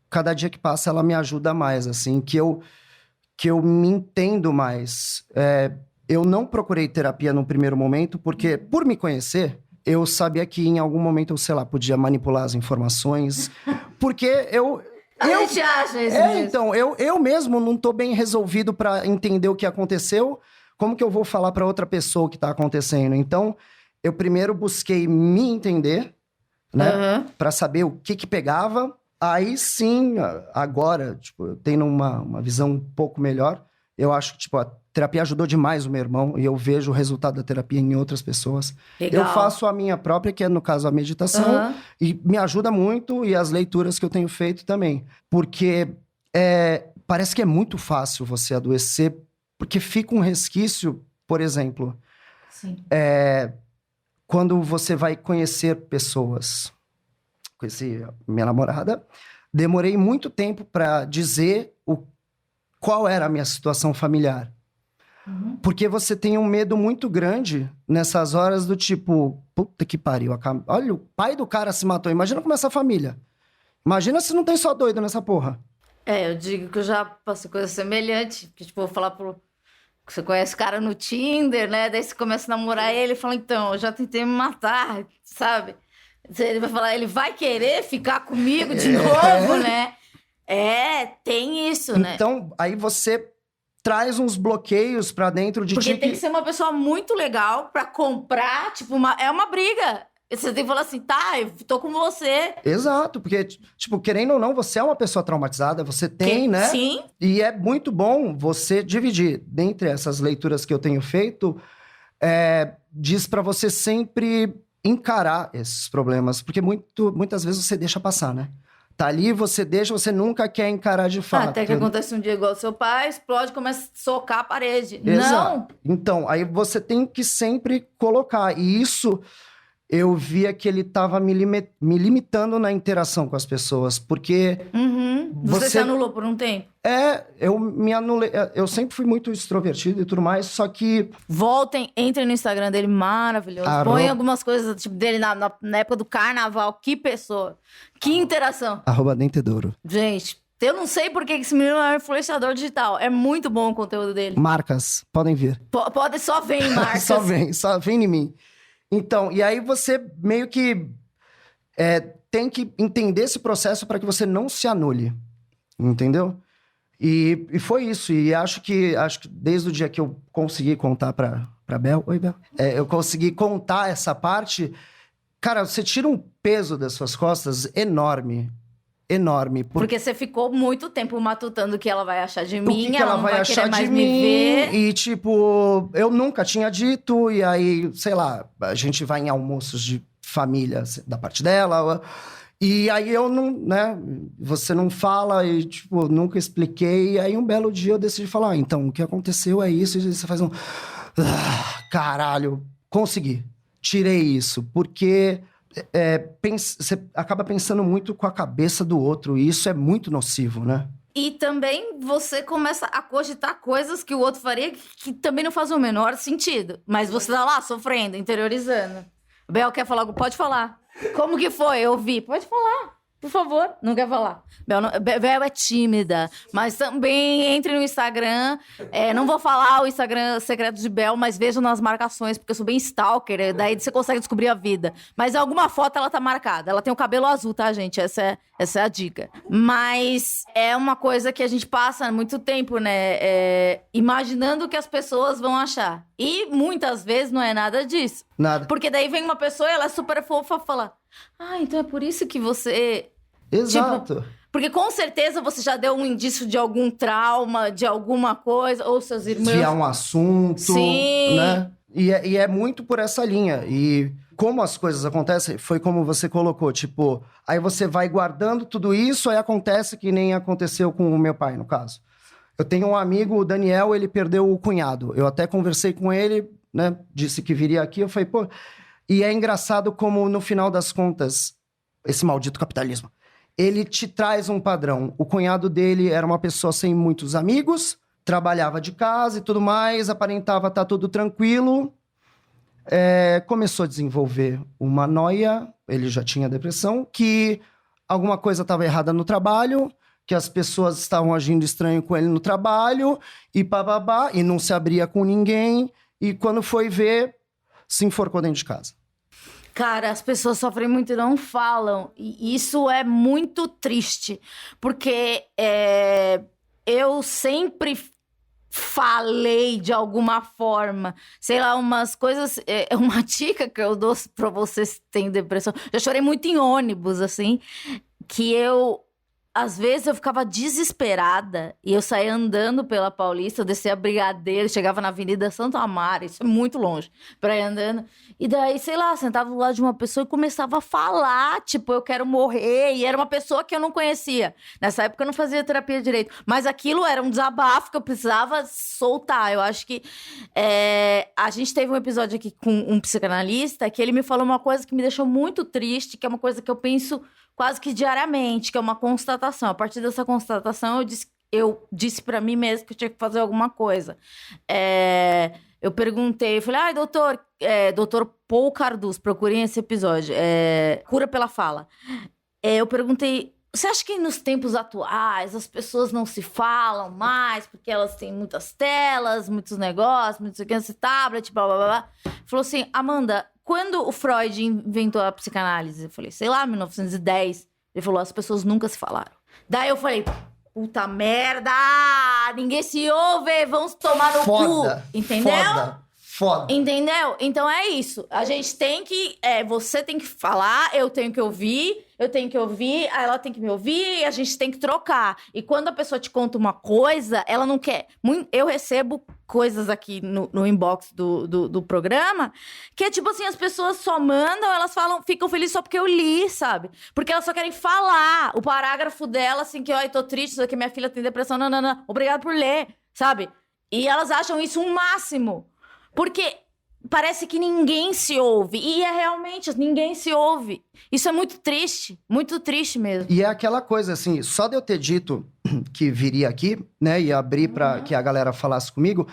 Cada dia que passa, ela me ajuda mais, assim, que eu me entendo mais. Eu não procurei terapia no primeiro momento, porque, por me conhecer... Eu sabia que em algum momento eu, sei lá, podia manipular as informações. Porque A gente acha isso mesmo. Então, eu mesmo não tô bem resolvido para entender o que aconteceu. Como que eu vou falar para outra pessoa o que tá acontecendo? Então, eu primeiro busquei me entender, né? Para saber o que pegava. Aí sim, agora, tipo, eu tenho uma visão um pouco melhor. Eu acho que, tipo, a terapia ajudou demais o meu irmão e eu vejo o resultado da terapia em outras pessoas. Legal. Eu faço a minha própria, que é, no caso, a meditação, e me ajuda muito, e as leituras que eu tenho feito também. Porque parece que é muito fácil você adoecer, porque fica um resquício, por exemplo, Sim. quando você vai conhecer pessoas. Conheci minha namorada, demorei muito tempo para dizer qual era a minha situação familiar. Porque você tem um medo muito grande nessas horas do tipo, puta que pariu, olha, o pai do cara se matou, imagina como é essa família. Imagina se não tem só doido nessa porra. Eu digo que eu já passei coisa semelhante, que tipo, eu vou falar que você conhece o cara no Tinder, né? Daí você começa a namorar ele e fala, então, eu já tentei me matar, sabe? Ele vai falar, ele vai querer ficar comigo de novo, né? Tem isso, né? Então, aí você traz uns bloqueios pra dentro de Porque ti. tem que ser uma pessoa muito legal pra comprar, tipo, é uma briga. Você tem que falar assim, tá, eu tô com você. Exato, porque, tipo, querendo ou não, você é uma pessoa traumatizada, você tem, né? Sim. E é muito bom você dividir. Dentre essas leituras que eu tenho feito, diz pra você sempre encarar esses problemas, porque muitas vezes você deixa passar, né? Tá ali, você deixa, você nunca quer encarar de fato. Até que acontece um dia igual ao seu pai, explode, começa a socar a parede. Exato. Não! Então, aí você tem que sempre colocar. E isso, eu via que ele tava me limitando na interação com as pessoas, porque... Você se anulou por um tempo? Eu me anulei. Eu sempre fui muito extrovertido e tudo mais, só que... Voltem, entrem no Instagram dele, maravilhoso. Põe algumas coisas tipo, dele na época do carnaval. Que pessoa. Que interação. @dentedouro. Gente, eu não sei por que esse menino é um influenciador digital. É muito bom o conteúdo dele. Marcas, podem vir. Pode só ver em marcas. só vem em mim. Então, e aí você meio que tem que entender esse processo para que você não se anule. Entendeu? E foi isso. E acho que desde o dia que eu consegui contar pra Bel... Oi, Bel. Eu consegui contar essa parte... Cara, você tira um peso das suas costas enorme. Enorme. Porque você ficou muito tempo matutando o que ela vai achar de O mim, que ela ela não vai querer achar mais de me mim. ver. E, tipo, eu nunca tinha dito. E aí, sei lá, a gente vai em almoços de família da parte dela... E aí eu não, né, você não fala e, tipo, nunca expliquei. E aí um belo dia eu decidi falar, então, o que aconteceu é isso. E você faz um... caralho, consegui. Tirei isso, porque você acaba pensando muito com a cabeça do outro. E isso é muito nocivo, né? E também você começa a cogitar coisas que o outro faria que também não fazem o menor sentido. Mas você tá lá sofrendo, interiorizando. Bel quer falar algo? Pode falar. Como que foi? Eu vi. Pode falar, por favor. Não quer falar. Bel é tímida, mas também entre no Instagram. Não vou falar o Instagram secreto de Bel, mas vejam nas marcações, porque eu sou bem stalker, daí você consegue descobrir a vida. Mas em alguma foto ela tá marcada. Ela tem o cabelo azul, tá, gente? Essa é a dica. Mas é uma coisa que a gente passa muito tempo, né? Imaginando o que as pessoas vão achar. E muitas vezes não é nada disso. Nada. Porque daí vem uma pessoa e ela é super fofa e fala: então é por isso que você... Exato. Tipo, porque com certeza você já deu um indício de algum trauma, de alguma coisa, ou seus irmãos... Desviar um assunto, Sim. Né? E é muito por essa linha. E como as coisas acontecem, foi como você colocou, tipo... Aí você vai guardando tudo isso, aí acontece que nem aconteceu com o meu pai, no caso. Eu tenho um amigo, o Daniel, ele perdeu o cunhado. Eu até conversei com ele, né? Disse que viria aqui, eu falei, pô... E é engraçado como, no final das contas, esse maldito capitalismo, ele te traz um padrão. O cunhado dele era uma pessoa sem muitos amigos, trabalhava de casa e tudo mais, aparentava estar tudo tranquilo. Começou a desenvolver uma noia, ele já tinha depressão, que alguma coisa estava errada no trabalho, que as pessoas estavam agindo estranho com ele no trabalho, e bababá, e não se abria com ninguém, e quando foi ver... se enforcou dentro de casa. Cara, as pessoas sofrem muito e não falam. E isso é muito triste. Porque eu sempre falei de alguma forma. Sei lá, umas coisas... uma dica que eu dou pra vocês que têm depressão. Já chorei muito em ônibus, assim. Que eu... Às vezes eu ficava desesperada e eu saía andando pela Paulista, eu descia a Brigadeiro, chegava na Avenida Santo Amaro, isso é muito longe, pra ir andando. E daí, sei lá, sentava do lado de uma pessoa e começava a falar, tipo, eu quero morrer. E era uma pessoa que eu não conhecia. Nessa época eu não fazia terapia direito. Mas aquilo era um desabafo que eu precisava soltar. Eu acho que a gente teve um episódio aqui com um psicanalista que ele me falou uma coisa que me deixou muito triste, que é uma coisa que eu penso quase que diariamente, que é uma constatação. A partir dessa constatação, eu disse pra mim mesmo que eu tinha que fazer alguma coisa. Eu perguntei, eu falei, doutor Paul Carduz, procurem esse episódio, Cura pela Fala. Eu perguntei, você acha que nos tempos atuais as pessoas não se falam mais porque elas têm muitas telas, muitos negócios, muitos tablet, blá, blá, blá. Falou assim, Amanda, quando o Freud inventou a psicanálise? Eu falei, sei lá, 1910. Ele falou, as pessoas nunca se falaram. Daí eu falei, puta merda! Ninguém se ouve, vamos tomar no cu. Entendeu? Foda. Entendeu? Então é isso. A gente tem que... você tem que falar, eu tenho que ouvir, ela tem que me ouvir, e a gente tem que trocar. E quando a pessoa te conta uma coisa, ela não quer... Eu recebo coisas aqui no inbox do programa, que é tipo assim, as pessoas só mandam, elas ficam felizes só porque eu li, sabe? Porque elas só querem falar o parágrafo dela, assim, que, tô triste, isso aqui, minha filha tem depressão, não. Obrigado por ler, sabe? E elas acham isso um máximo. Porque parece que ninguém se ouve. E realmente, ninguém se ouve. Isso é muito triste mesmo. E é aquela coisa, assim, só de eu ter dito que viria aqui, né, e abrir pra que a galera falasse comigo,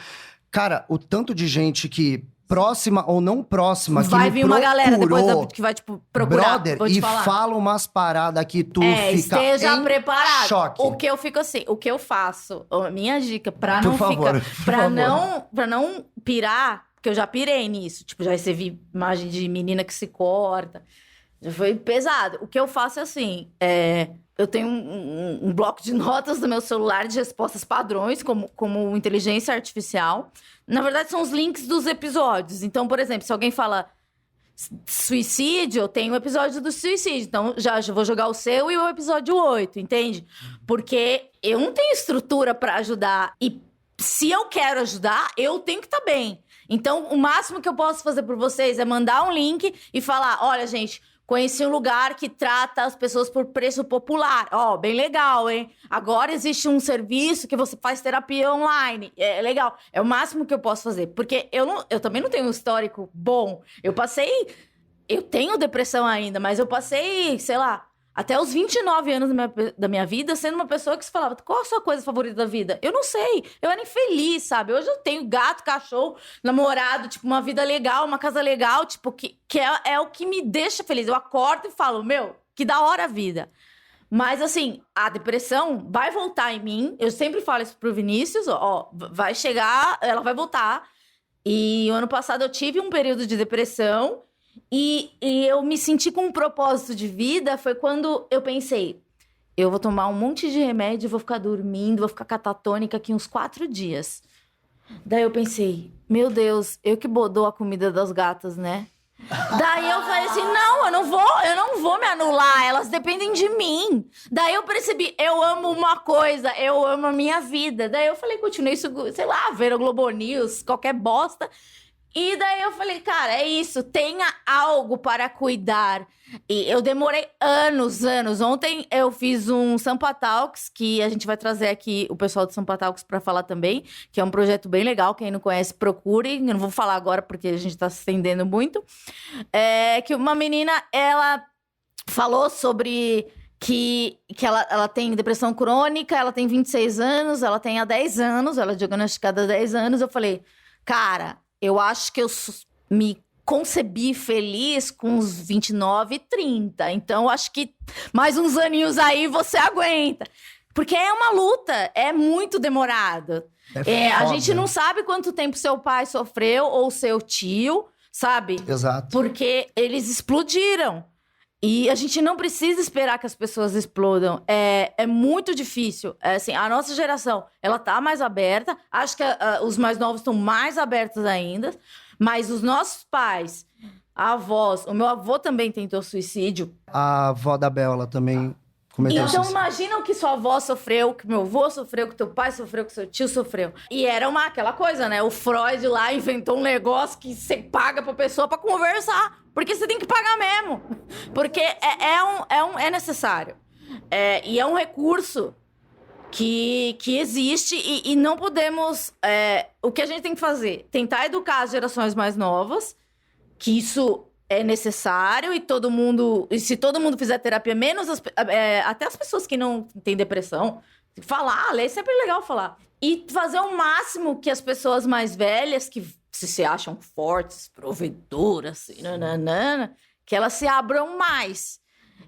cara, o tanto de gente que, próxima ou não próxima, que vai me vir uma galera depois procurou, que vai, tipo, procurar. brother, vou te e falar. fala umas paradas que tu fica esteja em preparado. choque. O que eu fico assim, o que eu faço, a minha dica, pra Por não favor, ficar... por Pra não pirar, porque eu já pirei nisso. Tipo, já recebi imagem de menina que se corta. Já foi pesado. O que eu faço é assim, eu tenho um bloco de notas no meu celular de respostas padrões, como inteligência artificial. Na verdade, são os links dos episódios. Então, por exemplo, se alguém fala suicídio, eu tenho o episódio do suicídio. Então, já vou jogar o seu e o episódio 8, entende? Porque eu não tenho estrutura pra ajudar. E se eu quero ajudar, eu tenho que estar bem. Então, o máximo que eu posso fazer por vocês é mandar um link e falar, olha, gente... Conheci um lugar que trata as pessoas por preço popular. Bem legal, hein? Agora existe um serviço que você faz terapia online. É legal. É o máximo que eu posso fazer. Porque eu também não tenho um histórico bom. Eu tenho depressão ainda, mas eu passei, sei lá, até os 29 anos da minha vida sendo uma pessoa que se falava, qual a sua coisa favorita da vida? Eu não sei. Eu era infeliz, sabe? Hoje eu tenho gato, cachorro, namorado, tipo, uma vida legal, uma casa legal, tipo, que é o que me deixa feliz. Eu acordo e falo, que da hora a vida. Mas, assim, a depressão vai voltar em mim. Eu sempre falo isso pro Vinícius, vai chegar, ela vai voltar. E o ano passado eu tive um período de depressão. E eu me senti com um propósito de vida, foi quando eu pensei, eu vou tomar um monte de remédio, vou ficar dormindo, vou ficar catatônica aqui uns 4 dias. Daí eu pensei, meu Deus, eu que dou a comida das gatas, né? Daí eu falei assim, não, eu não vou me anular, elas dependem de mim. Daí eu percebi, eu amo uma coisa, eu amo a minha vida. Daí eu falei, continuei isso, sei lá, ver o Globo News, qualquer bosta. E daí eu falei, cara, é isso, tenha algo para cuidar. E eu demorei anos. Ontem eu fiz um Sampa Talks, que a gente vai trazer aqui o pessoal do Sampa Talks para falar também, que é um projeto bem legal, quem não conhece, procure. Eu não vou falar agora porque a gente tá se estendendo muito. Que uma menina, ela falou sobre que ela tem depressão crônica, ela tem 26 anos, ela tem há 10 anos, ela é diagnosticada há 10 anos. Eu falei, cara... Eu acho que eu me concebi feliz com uns 29, 30. Então, eu acho que mais uns aninhos aí você aguenta. Porque é uma luta, é muito demorado. A gente não sabe quanto tempo seu pai sofreu ou seu tio. sabe? Exato. Porque eles explodiram. E a gente não precisa esperar que as pessoas explodam. É muito difícil. Assim, a nossa geração, ela tá mais aberta. Acho que os mais novos estão mais abertos ainda. Mas os nossos pais, avós... O meu avô também tentou suicídio. A avó da Bel, ela também cometeu Então, suicídio. imagina o que sua avó sofreu, que meu avô sofreu, que teu pai sofreu, que seu tio sofreu. E era aquela coisa, né? O Freud lá inventou um negócio que você paga pra pessoa pra conversar. Porque você tem que pagar mesmo. Porque é necessário. E é um recurso que existe e não podemos... o que a gente tem que fazer? Tentar educar as gerações mais novas, que isso é necessário e se todo mundo fizer terapia, menos até as pessoas que não têm depressão, ler é sempre legal falar. E fazer o máximo que as pessoas mais velhas, que se acham fortes, provedoras, assim, que elas se abram mais.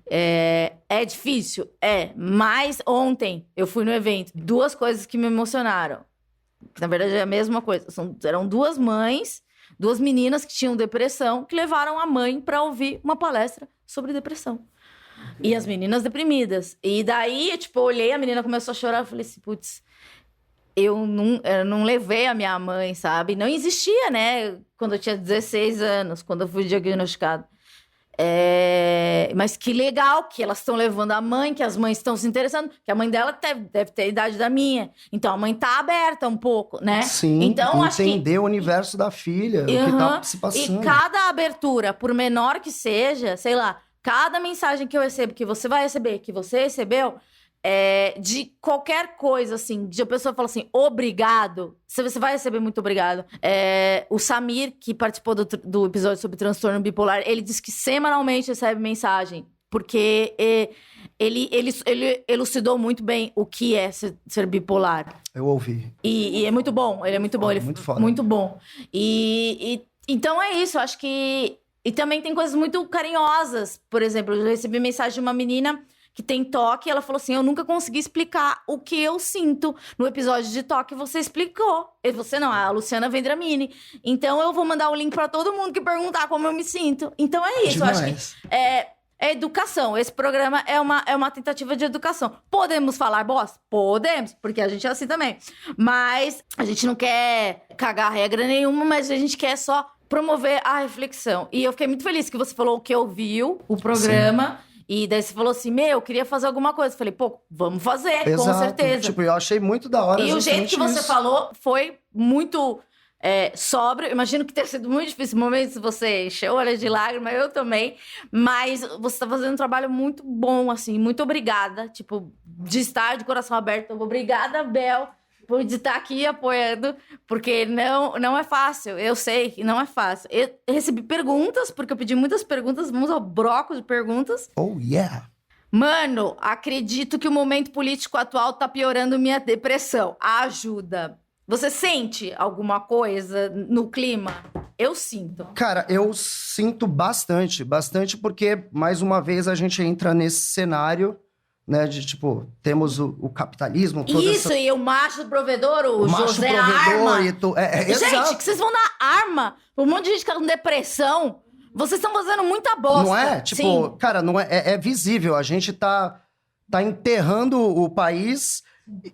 É difícil? Mas ontem eu fui no evento, 2 coisas que me emocionaram. Que, na verdade, é a mesma coisa. Eram 2 mães, 2 meninas que tinham depressão, que levaram a mãe para ouvir uma palestra sobre depressão. E as meninas deprimidas. E daí, eu olhei, a menina começou a chorar, eu falei assim, putz, eu não levei a minha mãe, sabe? Não existia, né? Quando eu tinha 16 anos, quando eu fui diagnosticada. Mas que legal que elas estão levando a mãe, que as mães estão se interessando, que a mãe dela deve ter a idade da minha. Então, a mãe tá aberta um pouco, né? Sim, então, entender o universo da filha, o que tá se passando. E cada abertura, por menor que seja, sei lá, cada mensagem que eu recebo, que você vai receber, que você recebeu... de qualquer coisa, assim, de a pessoa fala assim, obrigado, você vai receber muito obrigado. O Samir, que participou do episódio sobre transtorno bipolar, ele disse que semanalmente recebe mensagem, porque ele elucidou muito bem o que é ser bipolar. Eu ouvi. E é muito bom, ele é muito bom. Muito foda. Muito bom. Então é isso, acho que... E também tem coisas muito carinhosas. Por exemplo, eu recebi mensagem de uma menina... que tem toque, ela falou assim, eu nunca consegui explicar o que eu sinto. No episódio de toque, você explicou. E você não, a Luciana Vendramini. Então, eu vou mandar o link pra todo mundo que perguntar como eu me sinto. Então, é isso. Demais. Eu acho que é educação. Esse programa é uma tentativa de educação. Podemos falar bosta? Podemos, porque a gente é assim também. Mas a gente não quer cagar regra nenhuma, mas a gente quer só promover a reflexão. E eu fiquei muito feliz que você falou que ouviu o programa... Sim. E daí você falou assim, eu queria fazer alguma coisa. Eu falei, vamos fazer, Exato. Com certeza. Eu achei muito da hora. E o jeito que você isso. falou foi muito sóbrio. Imagino que tenha sido muito difícil. Momentos você encheu o olho de lágrima, eu também. Mas você tá fazendo um trabalho muito bom, assim. Muito obrigada, de estar de coração aberto. Obrigada, Bel, por estar aqui apoiando, porque não é fácil, eu sei que não é fácil. Eu recebi perguntas, porque eu pedi muitas perguntas, vamos ao bloco de perguntas. Oh, yeah! Mano, acredito que o momento político atual tá piorando minha depressão. Ajuda. Você sente alguma coisa no clima? Eu sinto. Cara, eu sinto bastante, porque, mais uma vez, a gente entra nesse cenário... né, de temos o capitalismo... Isso, e o macho provedor, o José Arma. Gente, exato. que vocês vão dar arma pra um monte de gente que tá com depressão. Vocês estão fazendo muita bosta. Não é? Sim. Cara, não é visível. A gente tá enterrando o país,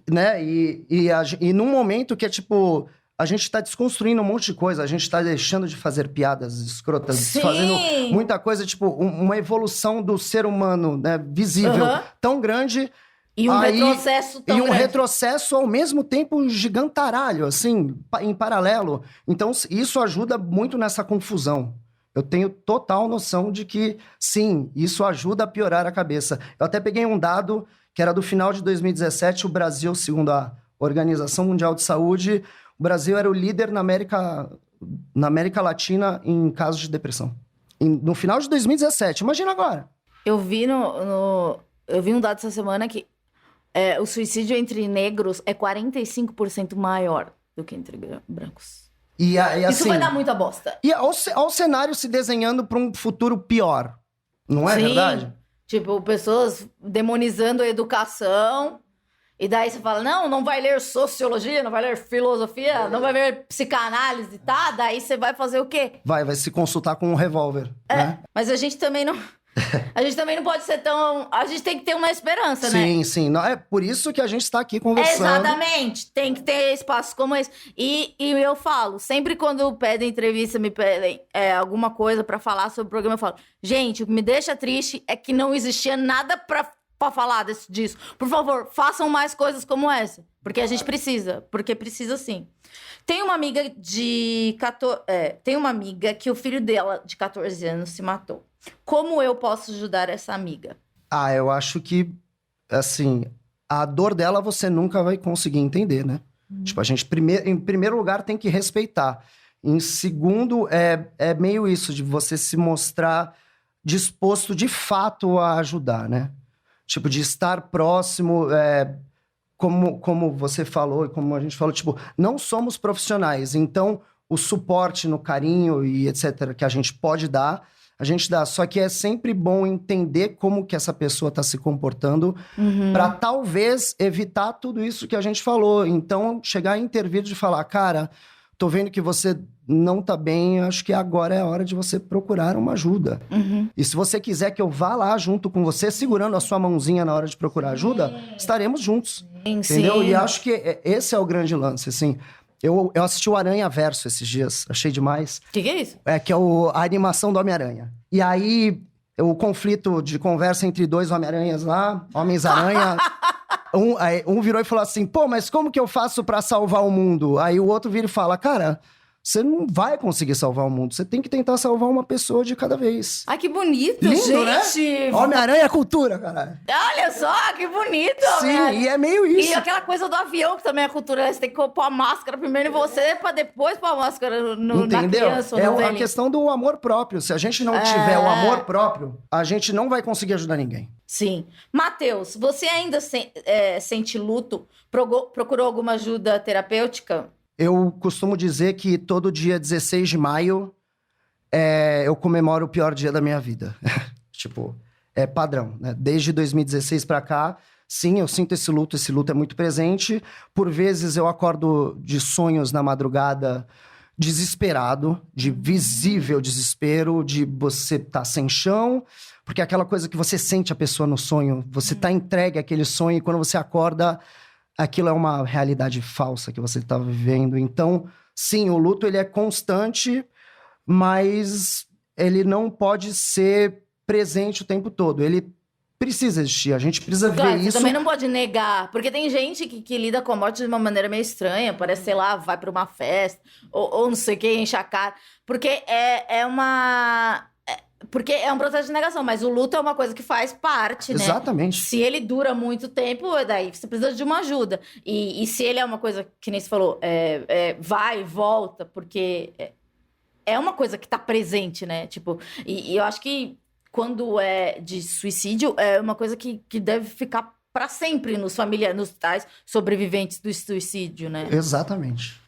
né, e num momento que a gente tá desconstruindo um monte de coisa, a gente tá deixando de fazer piadas escrotas, Sim. fazendo muita coisa, uma evolução do ser humano, né, visível, tão grande. E um retrocesso tão grande. Retrocesso ao mesmo tempo gigantaralho, assim, em paralelo. Então, isso ajuda muito nessa confusão. Eu tenho total noção de que, sim, isso ajuda a piorar a cabeça. Eu até peguei um dado que era do final de 2017, o Brasil, segundo a Organização Mundial de Saúde... O Brasil era o líder na América Latina em casos de depressão. No final de 2017. Imagina agora. Eu vi eu vi um dado essa semana que o suicídio entre negros é 45% maior do que entre brancos. E assim, isso vai dar muita bosta. E olha o cenário se desenhando para um futuro pior. Não é verdade? Pessoas demonizando a educação... E daí você fala, não vai ler sociologia, não vai ler filosofia, não vai ler psicanálise, tá? Daí você vai fazer o quê? Vai se consultar com um revólver, né? Mas a gente também não... A gente também não pode ser tão... A gente tem que ter uma esperança, né? Sim. Não, é por isso que a gente está aqui conversando. Exatamente. Tem que ter espaços como esse. E eu falo, sempre quando pedem entrevista, me pedem alguma coisa pra falar sobre o programa, eu falo, gente, o que me deixa triste é que não existia nada pra falar disso. Por favor, façam mais coisas como essa. Porque a gente precisa. Porque precisa sim. Tem uma amiga tem uma amiga que o filho dela, de 14 anos, se matou. Como eu posso ajudar essa amiga? Eu acho que, assim, a dor dela você nunca vai conseguir entender, né? Tipo, a gente, em primeiro lugar, tem que respeitar. Em segundo, é meio isso, de você se mostrar disposto, de fato, a ajudar, né? Tipo, de estar próximo, como você falou e como a gente falou, tipo, não somos profissionais, então o suporte no carinho e etc. que a gente pode dar, a gente dá. Só que é sempre bom entender como que essa pessoa está se comportando para talvez evitar tudo isso que a gente falou. Então, chegar em intervir de falar, cara, tô vendo que você não tá bem, acho que agora é a hora de você procurar uma ajuda. E se você quiser que eu vá lá junto com você, segurando a sua mãozinha na hora de procurar ajuda, estaremos juntos. Entendeu? E acho que esse é o grande lance, assim. Eu assisti o Aranha Verso esses dias, achei demais. O que é isso? Que é a animação do Homem-Aranha. E aí, o conflito de conversa entre dois Homem-Aranhas lá, Homens-Aranha... um virou e falou assim, pô, mas como que eu faço pra salvar o mundo? Aí o outro vira e fala, cara... Você não vai conseguir salvar o mundo. Você tem que tentar salvar uma pessoa de cada vez. Ai, que bonito, Lindo, gente! Né? Homem-Aranha é cultura, caralho. Olha só, que bonito! Sim, né? E é meio isso. E aquela coisa do avião, que também é cultura. Você tem que pôr a máscara primeiro em você, pra depois pôr a máscara na criança. É a questão do amor próprio. Se a gente não tiver o amor próprio, a gente não vai conseguir ajudar ninguém. Sim. Matheus, você ainda sente luto? Procurou alguma ajuda terapêutica? Eu costumo dizer que todo dia 16 de maio eu comemoro o pior dia da minha vida. Tipo, é padrão, né? Desde 2016 pra cá, sim, eu sinto esse luto é muito presente. Por vezes eu acordo de sonhos na madrugada desesperado, de visível desespero, de você tá sem chão, porque é aquela coisa que você sente a pessoa no sonho, você tá entregue àquele sonho e quando você acorda... Aquilo é uma realidade falsa que você está vivendo. Então, sim, o luto ele é constante, mas ele não pode ser presente o tempo todo. Ele precisa existir, a gente precisa ver isso. Você também não pode negar, porque tem gente que lida com a morte de uma maneira meio estranha, parece, sei lá, vai para uma festa, ou não sei o que, enche a cara. Porque porque é um processo de negação, mas o luto é uma coisa que faz parte, né? Exatamente. Se ele dura muito tempo, daí você precisa de uma ajuda. E se ele é uma coisa, que nem você falou, vai e volta, porque é uma coisa que tá presente, né? Tipo, e eu acho que quando é de suicídio, é uma coisa que deve ficar para sempre nos familiares, nos tais sobreviventes do suicídio, né? Exatamente.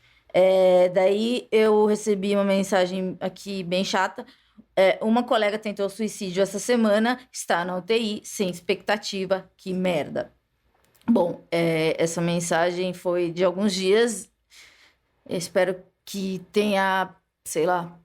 Daí eu recebi uma mensagem aqui bem chata. Uma colega tentou suicídio essa semana, está na UTI, sem expectativa, que merda. Bom, essa mensagem foi de alguns dias, eu espero que tenha, sei lá,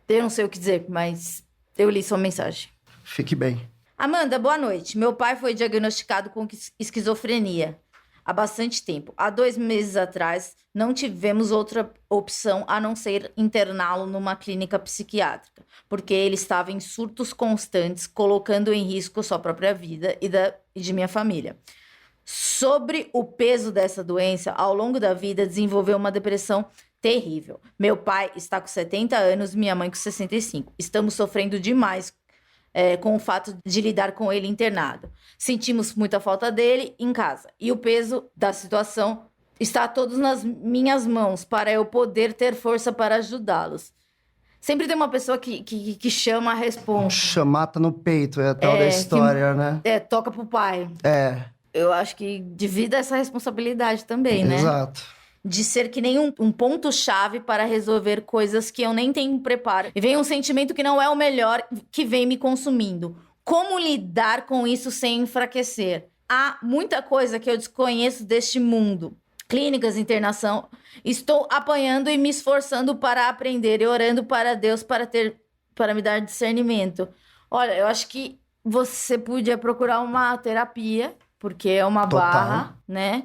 eu não sei o que dizer, mas eu li sua mensagem. Fique bem. Amanda, boa noite. Meu pai foi diagnosticado com esquizofrenia há bastante tempo. Há 2 meses atrás, não tivemos outra opção a não ser interná-lo numa clínica psiquiátrica, porque ele estava em surtos constantes, colocando em risco sua própria vida e de minha família. Sobre o peso dessa doença, ao longo da vida, desenvolveu uma depressão terrível. Meu pai está com 70 anos, minha mãe com 65. Estamos sofrendo demais com o fato de lidar com ele internado. Sentimos muita falta dele em casa. E o peso da situação está todos nas minhas mãos para eu poder ter força para ajudá-los. Sempre tem uma pessoa que chama a responsa. Chamata no peito, é a tal da história, né? Toca pro pai. Eu acho que divida essa responsabilidade também, né? Exato. De ser que nem um ponto-chave para resolver coisas que eu nem tenho preparo. E vem um sentimento que não é o melhor, que vem me consumindo. Como lidar com isso sem enfraquecer? há muita coisa que eu desconheço deste mundo. Clínicas, internação. Estou apanhando e me esforçando para aprender e orando para Deus para me dar discernimento. Olha, eu acho que você podia procurar uma terapia, porque é uma Total. barra, né?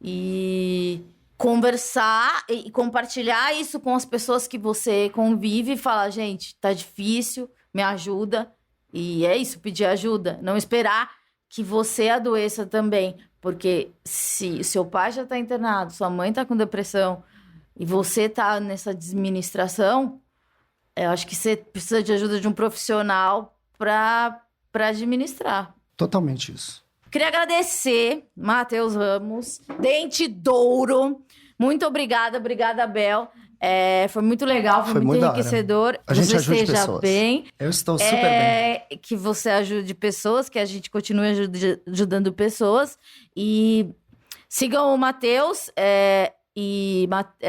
E conversar e compartilhar isso com as pessoas que você convive e falar, gente, tá difícil, me ajuda. E é isso, pedir ajuda. Não esperar que você adoeça também. Porque se seu pai já tá internado, sua mãe tá com depressão e você tá nessa administração, eu acho que você precisa de ajuda de um profissional para administrar. Totalmente isso. Queria agradecer, Matheus Ramos, Dente Douro. Muito obrigada, Bel. Foi muito legal, foi muito muito da hora. enriquecedor. A gente você ajude esteja pessoas. bem. Eu estou super bem. Que você ajude pessoas, que a gente continue ajudando pessoas. E sigam o Matheus, é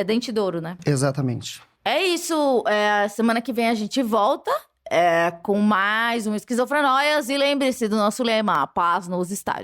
Dente Douro, né? Exatamente. É isso. Semana que vem a gente volta com mais um Esquizofrenóias. E lembre-se do nosso lema: paz nos estádios.